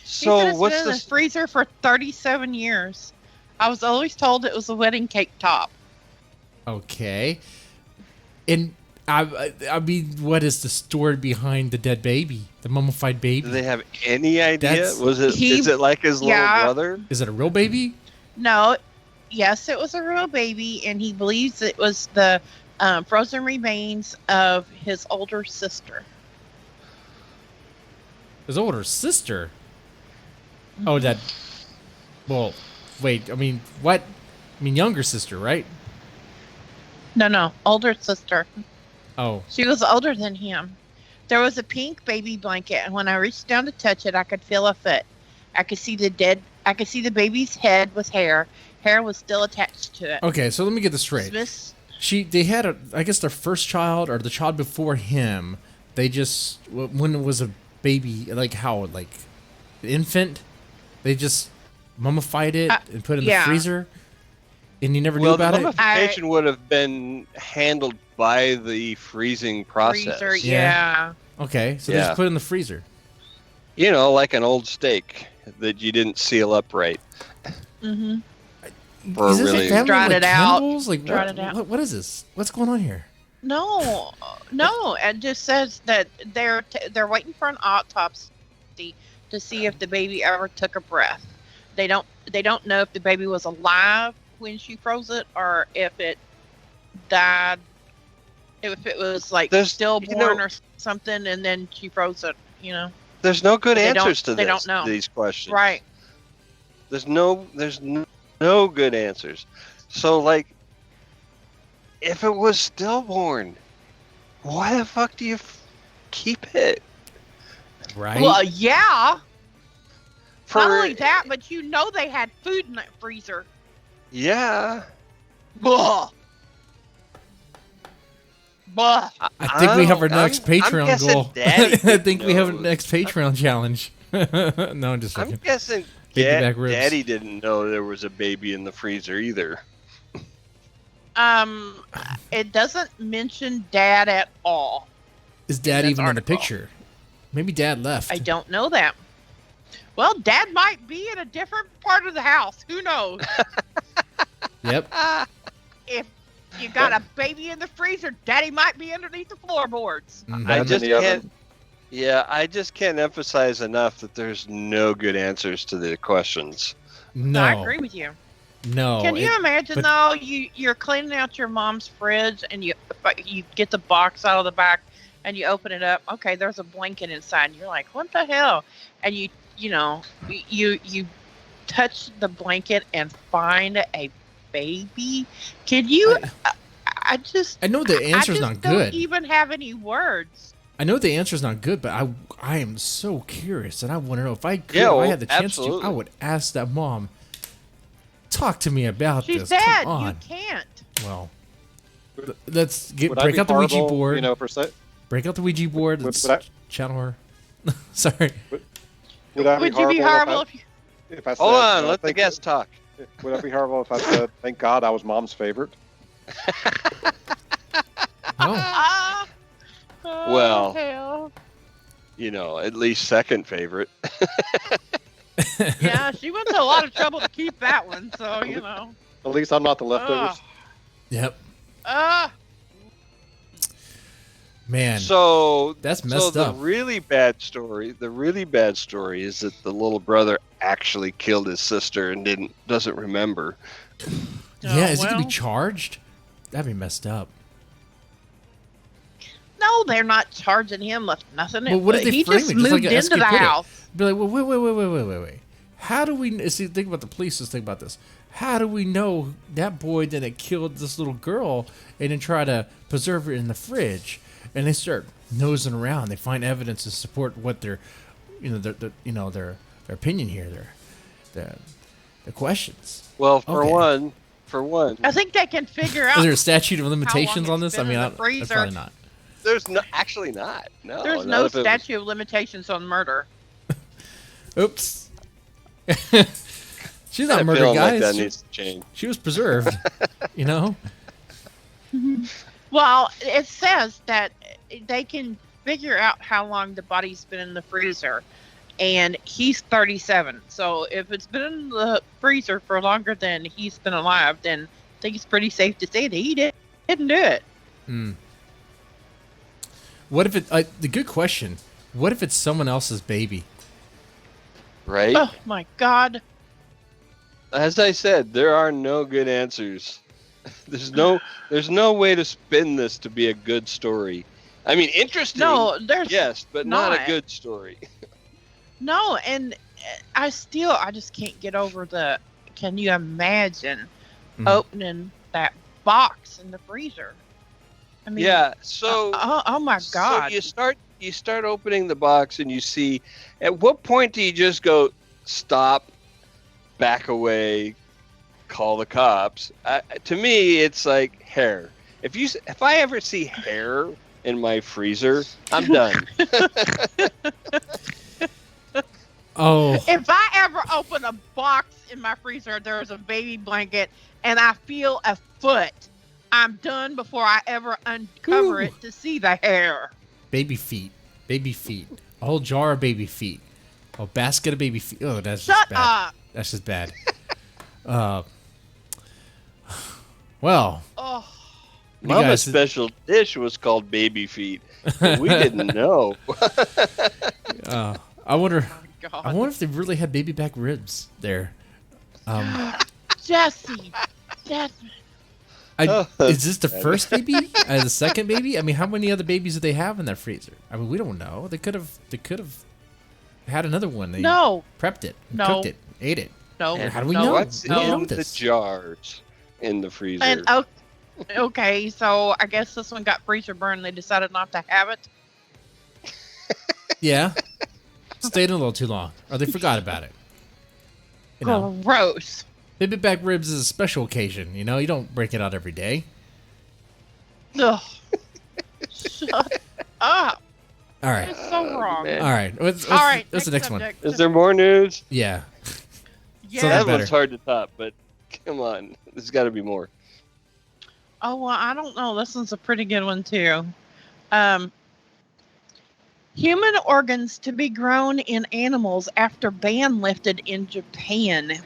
So he said it's what's been in the the freezer for 37 years. I was always told it was a wedding cake top. okay. And I mean, what is the story behind the dead baby, the mummified baby? Do they have any idea? That's- Is it like his little brother? Is it a real baby? No, yes, it was a real baby, and he believes it was the frozen remains of his older sister. His older sister. Oh, that. Well, wait. I mean, what? I mean, younger sister, right? No, older sister. Oh, She was older than him. There was a pink baby blanket, and when I reached down to touch it, I could feel a foot. I could see the baby's head with hair. Hair was still attached to it. Okay, so let me get this straight. They had I guess their first child or the child before him. They just when it was a baby, like infant, they just mummified it and put it in the freezer, and you never knew about it. Mummification would have been handled by the freezing process. Freezer, yeah. Okay, so they just put it in the freezer. You know, like an old steak that you didn't seal up right. Mm-hmm. Is this a family dried like it out? Like dried it out. What is this? What's going on here? No. It just says that they're waiting for an autopsy to see if the baby ever took a breath. They don't know if the baby was alive when she froze it or if it died. If it was like stillborn or something, and then she froze it. You know. There's no good answers to this. They don't know these questions. Right. There's no good answers. So, like, if it was stillborn, why the fuck do you keep it? Right. Well, yeah. Not only that, but you know they had food in that freezer. Yeah. Blah. Blah. I think we have our next Patreon goal. I think we have our next Patreon challenge. No, I'm just joking. I'm guessing Daddy didn't know there was a baby in the freezer either. It doesn't mention Dad at all. Is Dad even in the picture? Maybe Dad left. I don't know that. Well, Dad might be in a different part of the house. Who knows? Yep. If you got a baby in the freezer, Daddy might be underneath the floorboards. Mm-hmm. I just can't emphasize enough that there's no good answers to the questions. No. I agree with you. No. Can you imagine though? You're cleaning out your mom's fridge and you get the box out of the back and you open it up. Okay, there's a blanket inside. And you're like, what the hell? And you touch the blanket and find a baby. Can you? I know the answer's not good. Don't even have any words. I know the answer's not good, but I am so curious, and I want to know if I could, if I had the chance to, I would ask that mom. Talk to me about this. She's dead. Come on. You can't. Well, let's break out the Ouija board. Break out the Ouija board. Let's channel her. Sorry. Would you be horrible if I said? Hold on, let the guest talk. Would that be horrible if I said, "Thank God I was Mom's favorite"? No. Well, hell. At least second favorite. Yeah, she went to a lot of trouble to keep that one, so At least I'm not the leftovers. Yep. Man. So that's messed up. The really bad story is that the little brother actually killed his sister and doesn't remember. Yeah, is he gonna be charged? That'd be messed up. No, they're not charging him with nothing. Well, what if they he frame just it? moved like into the house. Be like, well, wait. How do we see? Think about the police. Let's think about this. How do we know that boy didn't kill this little girl and then try to preserve her in the fridge? And they start nosing around. They find evidence to support what their opinion here. Their questions. Well, for one, I think they can figure out. Is there a statute of limitations on this? I mean, that's probably not. There's actually not. No, there's no statute of limitations on murder. Oops. She's not murdered, guys. Like that needs to change. She was preserved. Well, it says that they can figure out how long the body's been in the freezer, and he's 37. So if it's been in the freezer for longer than he's been alive, then I think it's pretty safe to say that he didn't do it. Hmm. What if it? The good question. What if it's someone else's baby? Right. Oh my God. As I said, there are no good answers. There's no way to spin this to be a good story. I mean, interesting. No, there's but not a good story. No, and I just can't get over the. Can you imagine opening that box in the freezer? I mean, yeah. So. oh my God. So you start opening the box and you see, at what point do you just go, stop, back away, call the cops? To me, it's like hair. If I ever see hair in my freezer, I'm done. Oh, If I ever open a box in my freezer, there's a baby blanket, and I feel a foot, I'm done before I ever uncover it to see the hair. baby feet. Baby feet. A whole jar of baby feet. A basket of baby feet. Oh, that's Shut just bad. up. That's just bad. Well, Oh, you Mama's guys- special dish was called baby feet. But we didn't know. I wonder God. if they really had baby back ribs there. Jesse. Oh, Is this the first baby? The second baby? I mean, how many other babies do they have in their freezer? I mean, we don't know. They could have had another one. They No. prepped it, No. cooked it, ate it. No. And How do we no, know? What's We don't know in the this. jars in the freezer? And okay, so I guess this one got freezer burned. They decided not to have it. Yeah, stayed a little too long, or they forgot about it. You know, Gross. baby back ribs is a special occasion. You know, you don't break it out every day. Ugh. Shut up. All right, It's so wrong. man. all right. What's All right. the next one? subject. Is there more news? Yeah. Yeah. So That better. one's hard to top, but come on. There's got to be more. Oh, well, I don't know. This one's a pretty good one, too. Human organs to be grown in animals after ban lifted in Japan.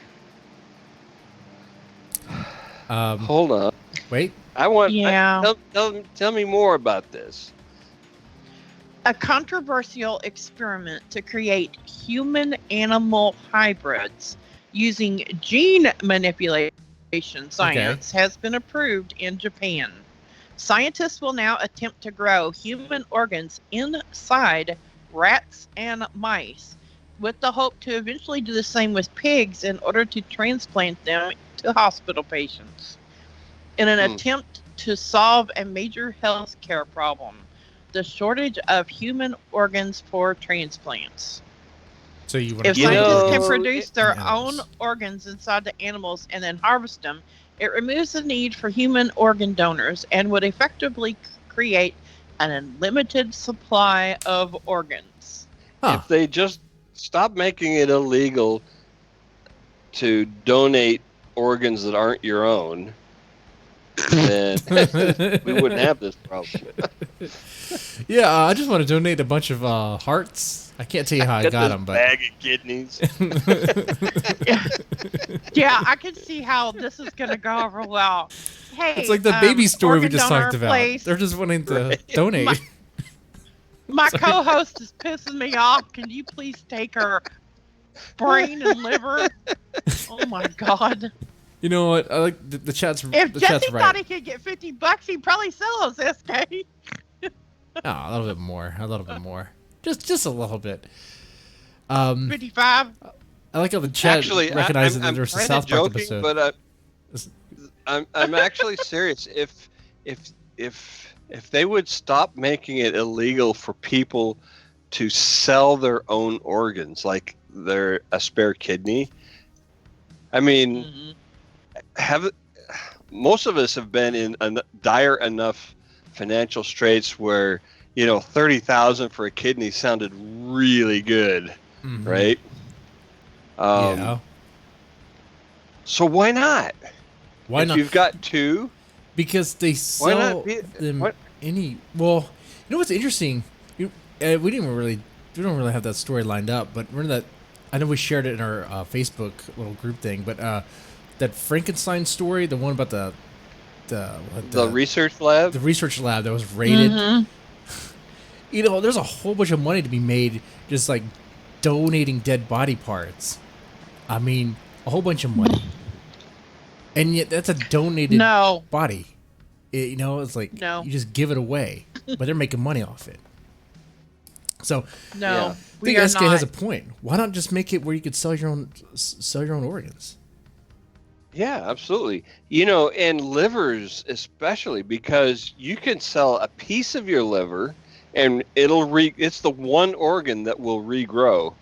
Hold on. Wait. I want. Yeah. Tell me more about this. A controversial experiment to create human-animal hybrids using gene manipulation science has been approved in Japan. Scientists will now attempt to grow human organs inside rats and mice, with the hope to eventually do the same with pigs in order to transplant them to hospital patients. In an attempt to solve a major health care problem, the shortage of human organs for transplants. So you want If You scientists know, can produce their animals. own organs inside the animals and then harvest them, it removes the need for human organ donors and would effectively create an unlimited supply of organs. Huh. If they just stop making it illegal to donate organs that aren't your own, then we wouldn't have this problem. Yeah, I just want to donate a bunch of hearts. I can't tell you how I got this them, but bag of kidneys. Yeah, I can see how this is going to go over well. Hey, it's like the baby story we organ just donor, talked about. please. They're just wanting to donate. My co-host is pissing me off. Can you please take her brain and liver? Oh my God. You know what? I like the chat's. If the Jesse chat's thought right. he could get $50, he'd probably sell us SK. Oh, a little bit more. A little bit more. Just a little bit. 55. I like how the chat Actually, recognizes I'm that there's a kinda South Park joking, episode. but This- I'm actually serious. If they would stop making it illegal for people to sell their own organs, like a spare kidney, I mean, most of us have been in dire enough financial straits where, you know, 30,000 for a kidney sounded really good, Mhm. right? Yeah. So why not? Why if not? you've got two, Because they Why not sell be- them what- any. Well, you know what's interesting? We don't really have that story lined up, but remember that. I know we shared it in our Facebook little group thing, but that Frankenstein story, the one about the research lab. the research lab that was raided. Mhm. You know, there's a whole bunch of money to be made just like donating dead body parts. I mean, a whole bunch of money, and yet that's a donated No. body. You know, it's like No. you just give it away, but they're making money off it. So No. Yeah. I We think are SK not. has a point. Why not just make it where you could sell your own organs? Yeah, absolutely. You know, and livers especially, because you can sell a piece of your liver and it's the one organ that will regrow.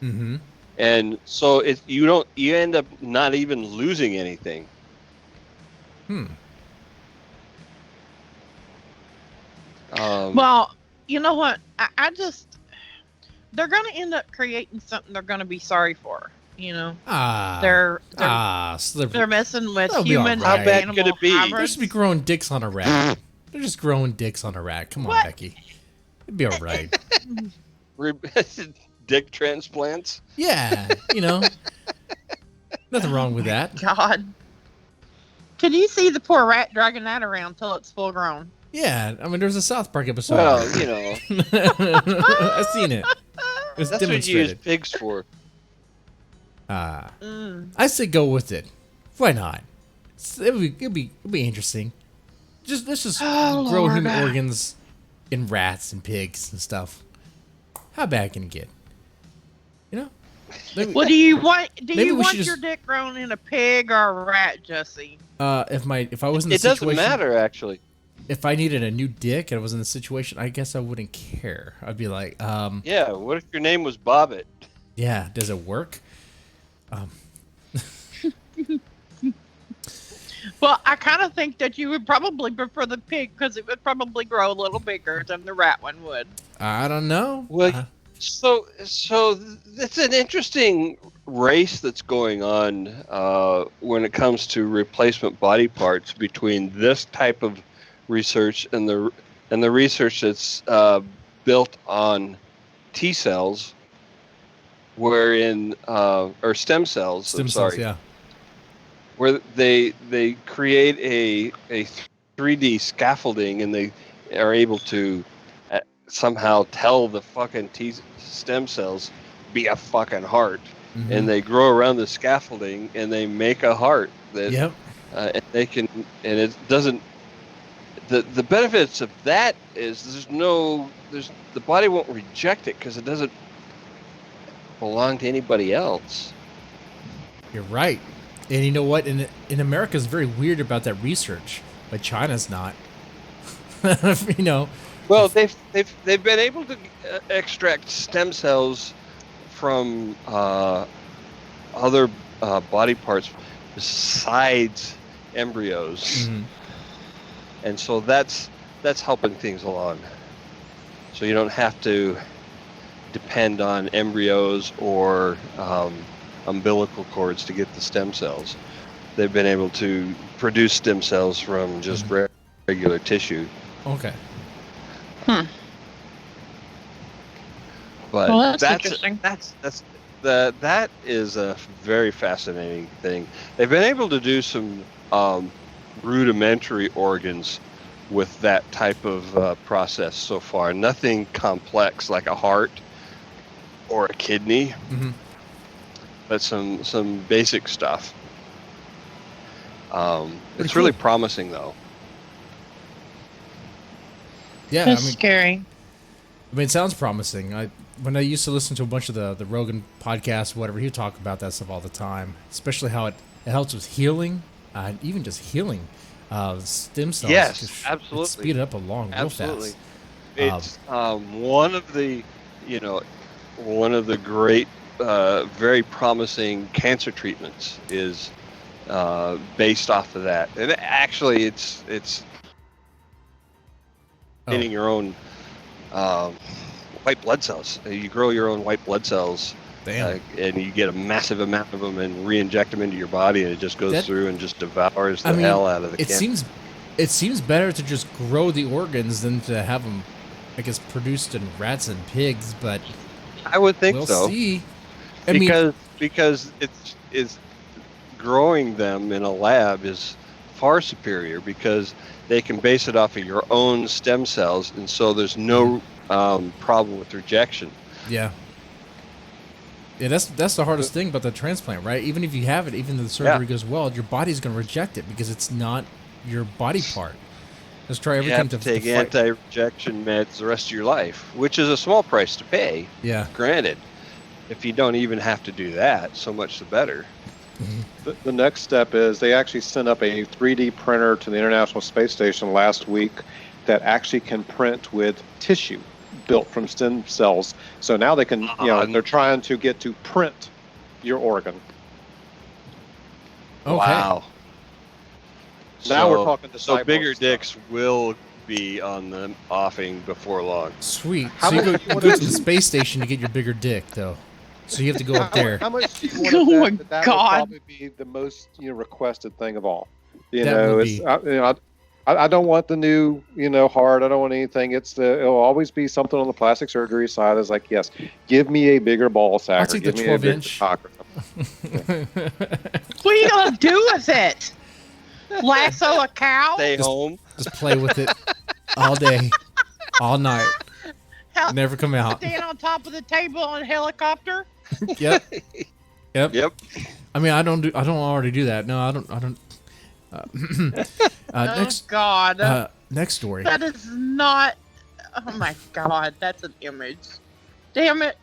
Mm-hmm. And so you end up not even losing anything. Well, you know what? They're going to end up creating something they're going to be sorry for. You know, they're messing with That'll be human all right. How bad animal could it be? They're hybrids. just be growing dicks on a rat. They're just growing dicks on a rat. Come on, What? Becky. It'd be all right. Dick transplants. Yeah, nothing wrong with that. God. Can you see the poor rat dragging that around till it's full grown? Yeah, I mean, there's a South Park episode. Well, I've seen it. It was that's what you use demonstrated. pigs for. I say go with it. Why not? It'll be interesting. Let's just grow Lord. human organs in rats and pigs and stuff. How bad can it get? Maybe, Well, do you want Maybe we should your just- dick grown in a pig or a rat, Jesse? if I was in the It doesn't situation, matter, actually. if I needed a new dick and I was in the situation, I guess I wouldn't care. I'd be like, Yeah, what if your name was Bobbit? yeah, does it work? Well, I kind of think that you would probably prefer the pig because it would probably grow a little bigger than the rat one would. I don't know. Well, so it's an interesting race that's going on when it comes to replacement body parts between this type of research and the research that's built on T cells, wherein or stem cells. Stem I'm cells, sorry, yeah. where they create a 3D scaffolding and they are able to somehow tell the fucking stem cells be a fucking heart, and they grow around the scaffolding and they make a heart that Yep. and they can, and it doesn't. The benefits of that is the body won't reject it because it doesn't belong to anybody else. You're right. And you know what? In America is very weird about that research, but China's not. Well, they've been able to extract stem cells from other body parts besides embryos, and so that's helping things along. So you don't have to depend on embryos or umbilical cords to get the stem cells. They've been able to produce stem cells from just regular tissue. Okay. But Well, that's interesting. that is a very fascinating thing. They've been able to do some rudimentary organs with that type of process so far. Nothing complex like a heart or a kidney, but some basic stuff. It's really promising, though. Yeah, That's scary. I mean, it sounds promising. When I used to listen to a bunch of the Rogan podcasts, whatever, he'd talk about that stuff all the time, especially how it helps with healing, even just healing stem cells. Yes, absolutely. Speed it up along real fast. It's one of the great, very promising cancer treatments is based off of that. And actually, it's getting your own white blood cells. You grow your own white blood cells, and you get a massive amount of them and re-inject them into your body, and it just goes through and just devours the hell out of the cancer. It seems better to just grow the organs than to have them, I guess, produced in rats and pigs. But I would think we'll so. see. Because it's growing them in a lab is far superior because they can base it off of your own stem cells, and so there's no problem with rejection. Yeah, that's the hardest thing about the transplant, right? Even if you have it, even if the surgery goes well, your body's going to reject it because it's not your body part. Let's try everything you have to take anti-rejection meds the rest of your life, which is a small price to pay. Yeah. Granted, if you don't even have to do that, so much the better. The next step is they actually sent up a 3D printer to the International Space Station last week, that actually can print with tissue built from stem cells. So now they can, they're trying to get to print your organ. Okay. Wow. Now we're talking to so cyborg bigger stuff. dicks will be on the offing before long. Sweet. How So you much go you to wanna- the space station to get your bigger dick, though. So you have to go up there. How much do you want Oh my that? That God. would probably be the most requested thing of all. That would It's be. I don't want the new heart. I don't want anything. It'll always be something on the plastic surgery side. Is like, yes, give me a bigger ball sack. I'll or take give the me a 12 bigger inch. cock or something. What are you gonna do with it? Lasso a cow? Stay home. Just play with it all day, all night. Hell, Never come out. stand on top of the table on a helicopter? Yep. Yep. I mean, I don't already do that. No, I don't. Oh Next, God, next story. that is not. Oh my God, that's an image. Damn it!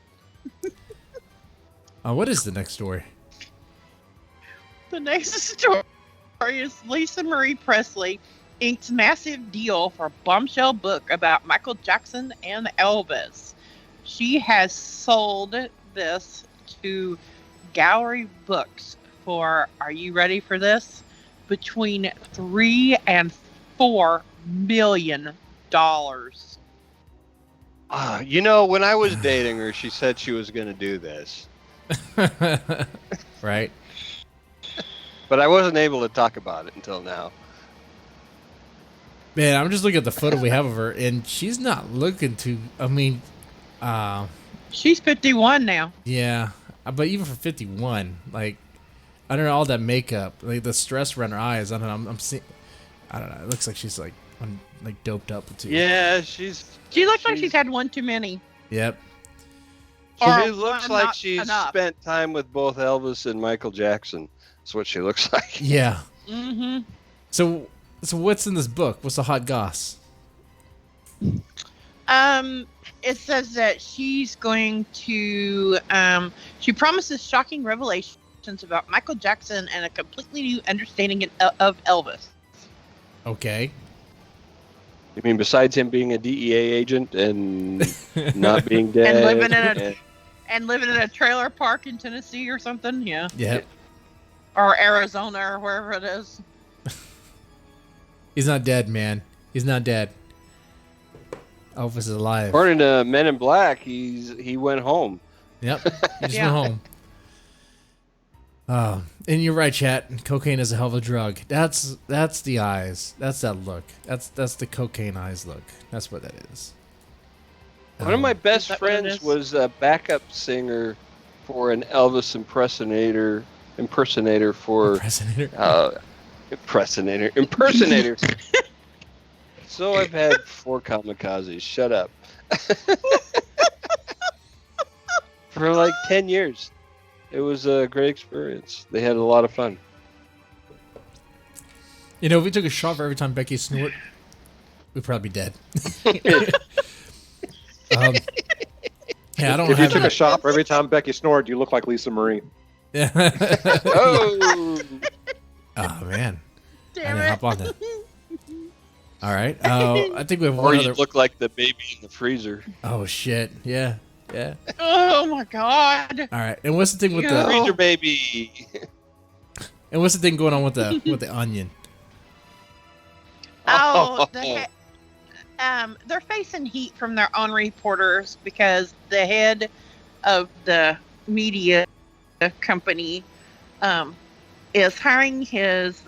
What is the next story? The next story is Lisa Marie Presley inks massive deal for bombshell book about Michael Jackson and Elvis. She has sold this to Gallery Books for, are you ready for this? Between $3 and $4 million. When I was dating her, she said she was going to do this, Right. but I wasn't able to talk about it until now. Man, I'm just looking at the photo we have of her, and she's not looking too. I mean, She's 51 now. yeah, but even for 51, like, I don't know, all that makeup, like the stress around her eyes. I don't know. I'm seeing. I don't know. It looks like she's like doped up too. Yeah, She looks like she's had one too many. Yep. She Or looks one like not she's enough. spent time with both Elvis and Michael Jackson. That's what she looks like. Yeah. Mm-hmm. So what's in this book? What's the hot goss? It says that she's going to. She promises shocking revelations about Michael Jackson and a completely new understanding of Elvis. Okay. You mean besides him being a DEA agent and not being dead? And living in a trailer park in Tennessee or something, yeah. Yep. Or Arizona or wherever it is. He's not dead, man. He's not dead. Elvis is alive. According to Men in Black, he went home. Yep. He just Yeah. went home. And you're right, chat. Cocaine is a hell of a drug. That's the eyes. That's that look. That's the cocaine eyes look. That's what that is. One of my best Is that what it friends is? was a backup singer for an Elvis impersonator for impersonator. So I've had 4 kamikazes. Shut up. For like 10 years. It was a great experience. They had a lot of fun. You know, if we took a shot for every time Becky snort, we'd probably be dead. Yeah, I don't If you have took a shot for every time Becky snored, you look like Lisa Marie. Oh! Oh man, I Damn didn't it. hop on that. All right. I think we have Or one you other. look like the baby in the freezer. Oh shit. Yeah. Yeah. Oh my God. All right. And what's the thing with Yeah. the? Freezer baby! And what's the thing going on with the onion? Oh, they're facing heat from their own reporters because the head of the media company is hiring his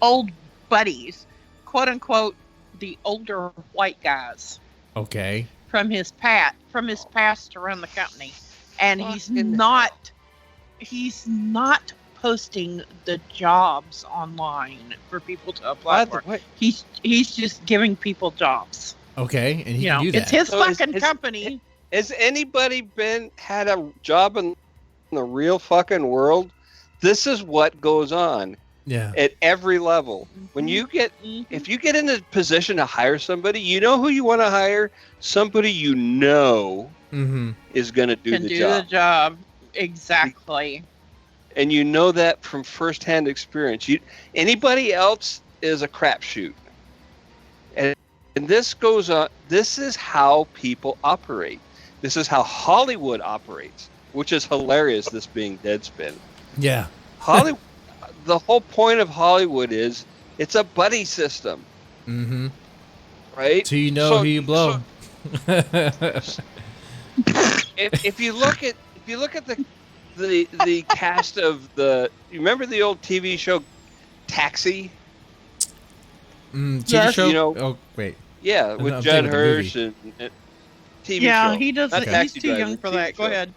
old buddies, quote unquote, the older white guys Okay. from his past to run the company, and he's Fucking not posting the jobs online for people to apply for. What? He's just giving people jobs. Okay. And he You can know, do that. it's his So is- fucking is- company. Has anybody had a job in the real fucking world? This is what goes on Yeah. at every level. When you get, if you get in a position to hire somebody, you know who you want to hire? Somebody you know Mm-hmm. is going to do can the do job. the job exactly. And you know that from firsthand experience. Anybody else is a crapshoot. And this goes on. This is how people operate. This is how Hollywood operates, which is hilarious. This being Deadspin. Yeah. Hollywood. The whole point of Hollywood is it's a buddy system. Mm-hmm. Right. So you know who you blow. If you look at the cast of you remember the old TV show Taxi? TV show? You know, oh wait. Yeah, with I'm Judd thinking of the Hirsch movie. and TV Yeah, show. he does. Not He's Taxi too Driver, young for TV that. Go show. ahead.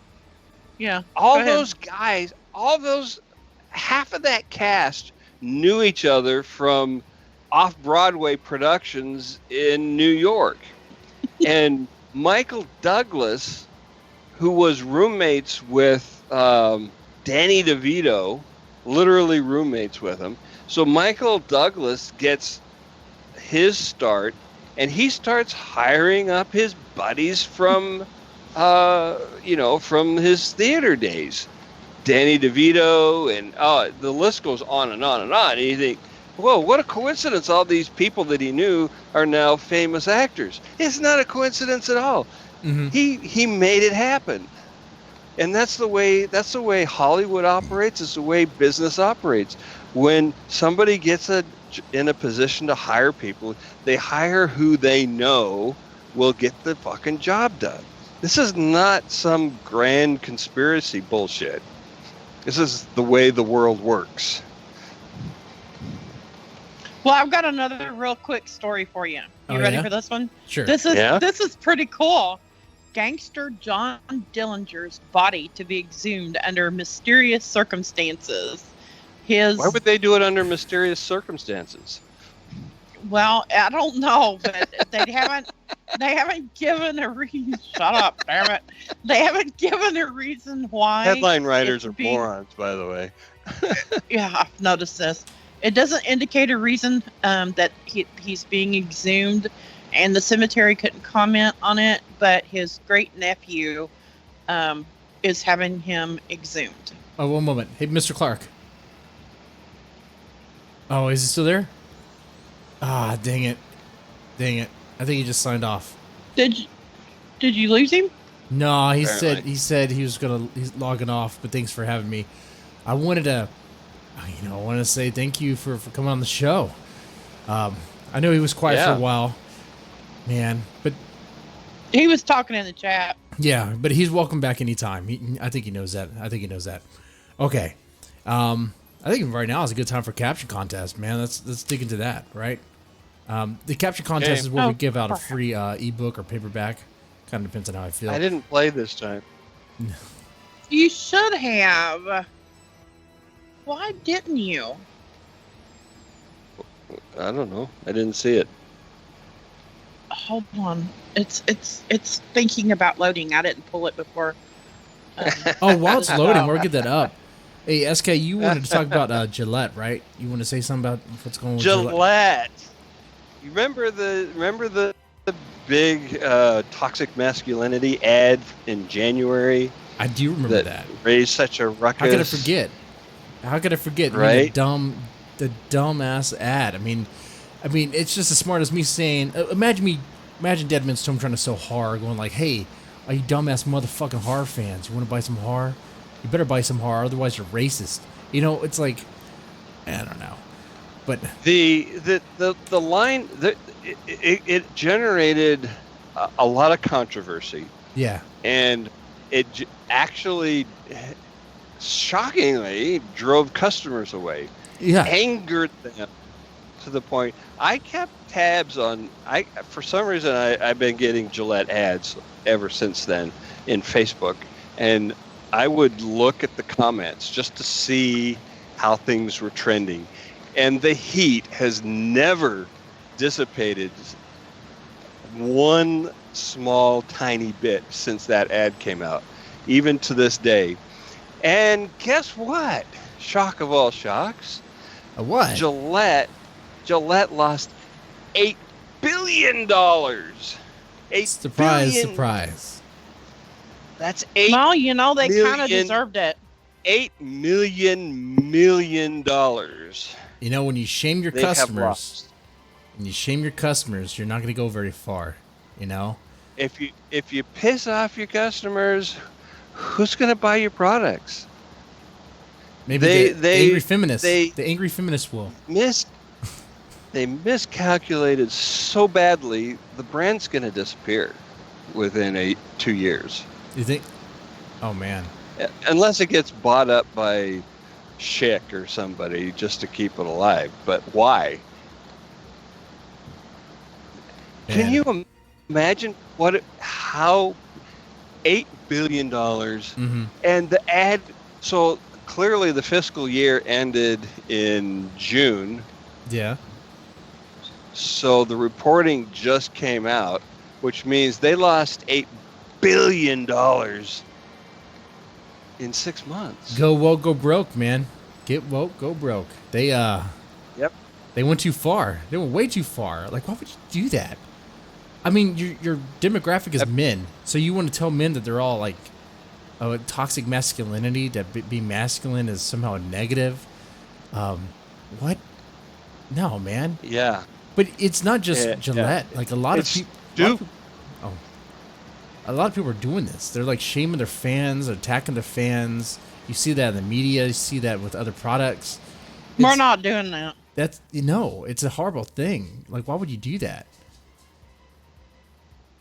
Yeah. All go ahead. those guys, half of that cast knew each other from off-Broadway productions in New York. And Michael Douglas, who was roommates with Danny DeVito, literally roommates with him. So Michael Douglas gets his start, and he starts hiring up his buddies from, from his theater days. Danny DeVito, and the list goes on and on and on. And you think, whoa, what a coincidence! All these people that he knew are now famous actors. It's not a coincidence at all. Mm-hmm. He made it happen, and that's the way Hollywood operates. It's the way business operates. When somebody gets in a position to hire people, they hire who they know will get the fucking job done. This is not some grand conspiracy bullshit. This is the way the world works. Well, I've got another real quick story for you. You ready for this one? Sure. This is pretty cool. Gangster John Dillinger's body to be exhumed under mysterious circumstances. Why would they do it under mysterious circumstances? Well, I don't know, but they haven't given a reason. Shut up, damn it! They haven't given a reason why. Headline writers are morons, by the way. Yeah, I've noticed this. It doesn't indicate a reason that he's being exhumed, and the cemetery couldn't comment on it. But his great nephew is having him exhumed. Oh, one moment. Hey, Mr. Clarke. Oh, is he still there? Ah, dang it. I think he just signed off. Did you lose him? No, Apparently. he's logging off, but thanks for having me. I wanted to say thank you for coming on the show. I know he was quiet for a while, man, but he was talking in the chat. Yeah, but he's welcome back anytime. I think he knows that. Okay. I think right now is a good time for caption contest, man. Let's dig into that, right? The caption contest is where we give out a free ebook or paperback. Kind of depends on how I feel. I didn't play this time. You should have. Why didn't you? I don't know. I didn't see it. Hold on. It's thinking about loading. I didn't pull it before. While it's loading, we'll get that up. Hey, SK, you wanted to talk about Gillette, right? You want to say something about what's going on with Gillette? You remember the big toxic masculinity ad in January? I do remember that. Raised such a ruckus. How could I forget? Right? I mean, the dumbass ad. I mean, it's just as smart as me saying, imagine Deadman's Tome trying to sell horror, going like, hey, are you dumbass motherfucking horror fans? You want to buy some horror? You better buy some horror, otherwise you're racist. You know, it's like, I don't know, but the line it generated a lot of controversy. Yeah, and it actually shockingly drove customers away. Yeah, angered them to the point I kept tabs on. For some reason I've been getting Gillette ads ever since then in Facebook, and I would look at the comments just to see how things were trending. And the heat has never dissipated one small, tiny bit since that ad came out, even to this day. And guess what? Shock of all shocks. What? Gillette lost $8 billion. Surprise. That's $8 Well, you know, they kind of deserved it. $8 million. You know, when you shame your They have customers, lost. and you shame your customers, you're not going to go very far. You know. If you piss off your customers, who's going to buy your products? Maybe the angry feminists. The angry feminists will. They miscalculated so badly, the brand's going to disappear within 2 years. You think? Oh, man. Unless it gets bought up by Schick or somebody just to keep it alive. But why? Man. Can you imagine how $8 billion and the ad? So clearly the fiscal year ended in June. Yeah. So the reporting just came out, which means they lost $8 billion in 6 months. Go woke, go broke, man. Get woke, go broke. They Yep. They went too far. They went way too far. Like, why would you do that? I mean, your demographic is men, so you want to tell men that they're all like, toxic masculinity, that being masculine is somehow negative. What? No, man. Yeah. But it's not just Gillette. Yeah. Like a lot of people. A lot of people are doing this. They're like shaming their fans, attacking their fans. You see that in the media. You see that with other products. We're not doing that. It's a horrible thing. Like, why would you do that?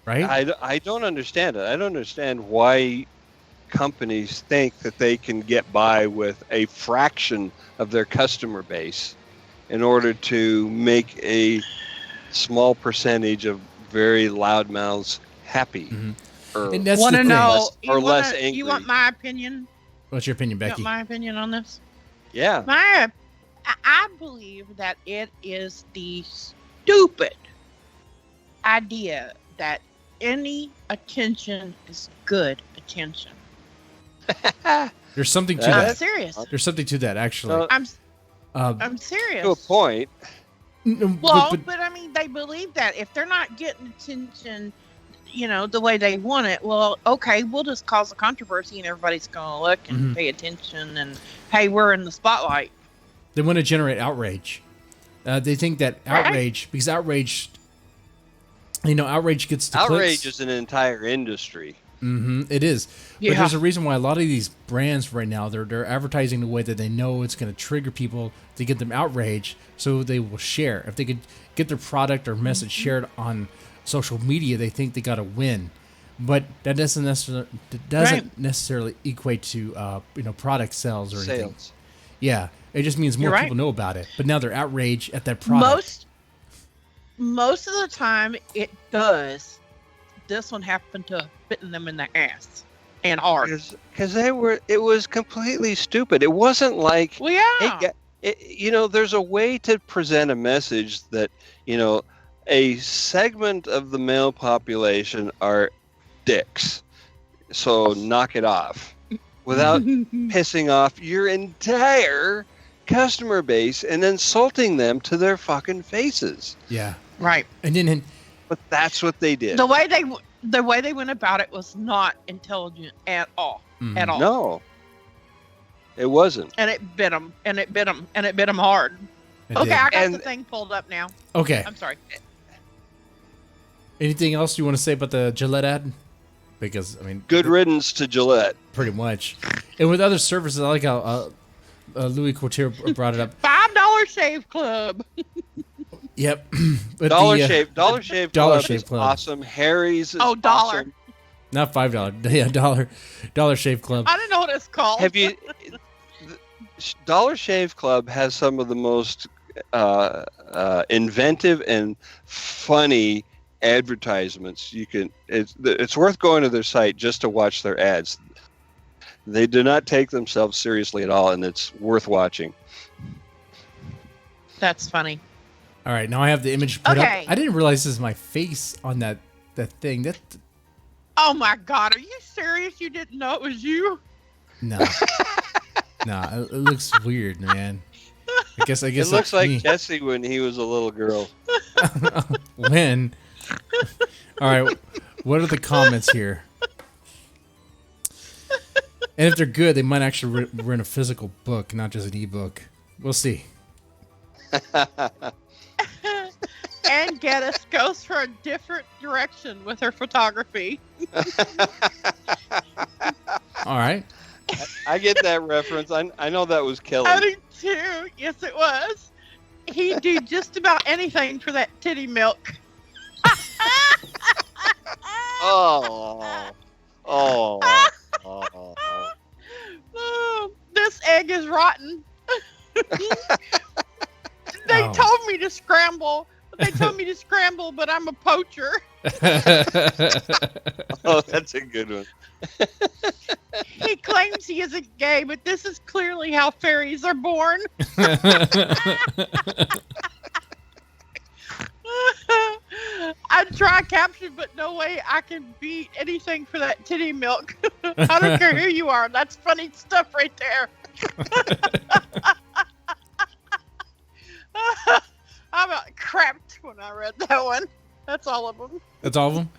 Right? I don't understand it. I don't understand why companies think that they can get by with a fraction of their customer base in order to make a small percentage of very loud mouths happy. Mm-hmm. Or and that's want to know? less angry. You want my opinion? What's your opinion, You Becky? want my opinion on this? Yeah. I believe that it is the stupid idea that any attention is good attention. There's something to I'm that. serious. There's something to that, actually. I'm serious. To a point. Well, but I mean, they believe that if they're not getting attention, the way they want it, well, okay, we'll just cause a controversy and everybody's going to look and pay attention and, hey, we're in the spotlight. They want to generate outrage. They think that outrage, because outrage gets the Outrage clicks. is an entire industry. It is. Yeah. But there's a reason why a lot of these brands right now, they're advertising the way that they know it's going to trigger people to get them outraged, so they will share. If they could get their product or message shared on social media, they think they got to win. But that doesn't necessarily equate to product sales or anything. Sales. Yeah, it just means more You're right. people know about it. But now they're outraged at that product. Most of the time, it does. This one happened to bitten them in the ass and hard. Because it was completely stupid. It wasn't like, Well, yeah. there's a way to present a message that, a segment of the male population are dicks. So knock it off without pissing off your entire customer base and insulting them to their fucking faces. Yeah. Right. And then But that's what they did. The way they went about it was not intelligent at all. At all. No. It wasn't. And it bit them. And it bit them. And it bit them hard. it Okay, did. I got And- the thing pulled up now. Okay. I'm sorry. Anything else you want to say about the Gillette ad? Because, I mean... Good riddance to Gillette. Pretty much. And with other services, I like how Louis Couture brought it up. $5 Shave Club. Yep. But Dollar the, Shave Dollar Club Shave is Club. awesome. Harry's is $1. awesome. Not $5. Yeah, Dollar Shave Club. I don't know what it's called. Have you? Dollar Shave Club has some of the most inventive and funny advertisements you can. It's worth going to their site just to watch their ads. They do not take themselves seriously at all, and it's worth watching. That's funny. All right, now I have the image put up. Okay. I didn't realize this is my face on that thing. Oh my God, are you serious? You didn't know it was you? No. No, it looks weird, man. I guess It looks like me. Jesse when he was a little girl. When? All right, what are the comments here? And if they're good, they might actually run a physical book, not just an ebook. We'll see. And Geddes goes for a different direction with her photography. All right. I get that reference. I know that was I Kelly. do too. Yes, it was. He'd do just about anything for that titty milk. Oh. Oh, this egg is rotten. They Oh. told me to scramble. But I'm a poacher. Oh, that's a good one. He claims he isn't gay, but this is clearly how fairies are born. I'd try caption, but no way I can beat anything for that titty milk. I don't care who you are. That's funny stuff right there. I about crapped when I read that one. That's all of them. That's all of them.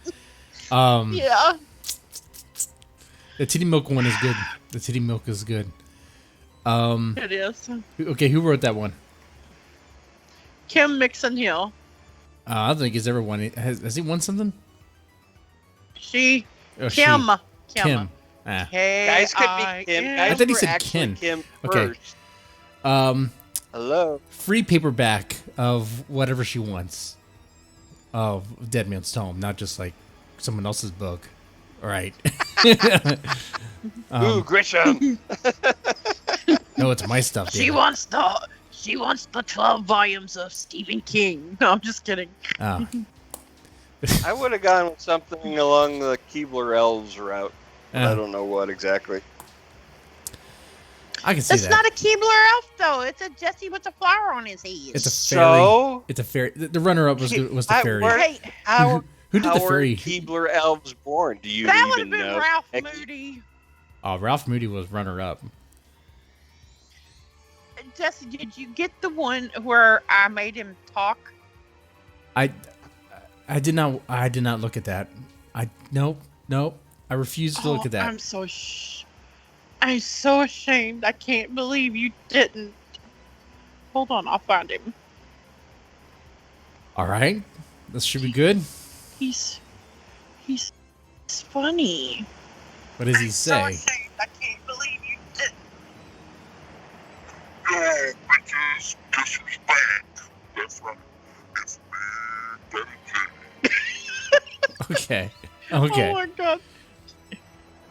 Yeah. The titty milk one is good. The titty milk is good. It is. Okay, who wrote that one? Kim Mixon Hill. I don't think he's ever won it. Has he won something? She. Oh, Kim. Kim. Ah. Guys could be Kim. K-I-M. Guys I thought he were said actually Ken. Kim Okay. first. Hello. Free paperback of whatever she wants. Of Deadman's Tome, not just like someone else's book. All right. Ooh, Grisham. No, it's my stuff. She wants the 12 volumes of Stephen King. No, I'm just kidding. Oh. I would have gone with something along the Keebler Elves route. But I don't know what exactly. I can see It's that. not a Keebler elf though. It's a Jesse with a flower on his head. It's a fairy. So It's a fairy. The runner-up was the fairy. Hey, How Who did the were fairy? Keebler Elves born? Do you that would even have been know? Ralph Heck, Moody. Oh, Ralph Moody was runner-up. Jesse, did you get the one where I made him talk? I did not look at that. Nope. I refuse to look at that. I'm so ashamed. I can't believe you didn't. Hold on, I'll find him. All right. This should be good. He's funny. What does he So say? ashamed. I can't believe you didn't. No, bitches, disrespect. That's right. It's me, Daddy King. Okay. Oh Okay. my god.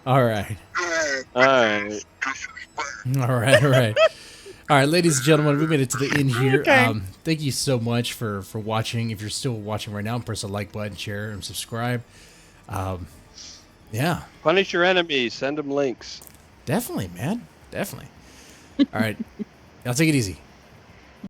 All right. No, All right. disrespect. All right. All right, ladies and gentlemen, we made it to the end here. Okay. Thank you so much for watching. If you're still watching right now, press the like button, share, and subscribe. Yeah, Punish your enemies. Send them links. definitely, man. Definitely. All right. Y'all take it easy.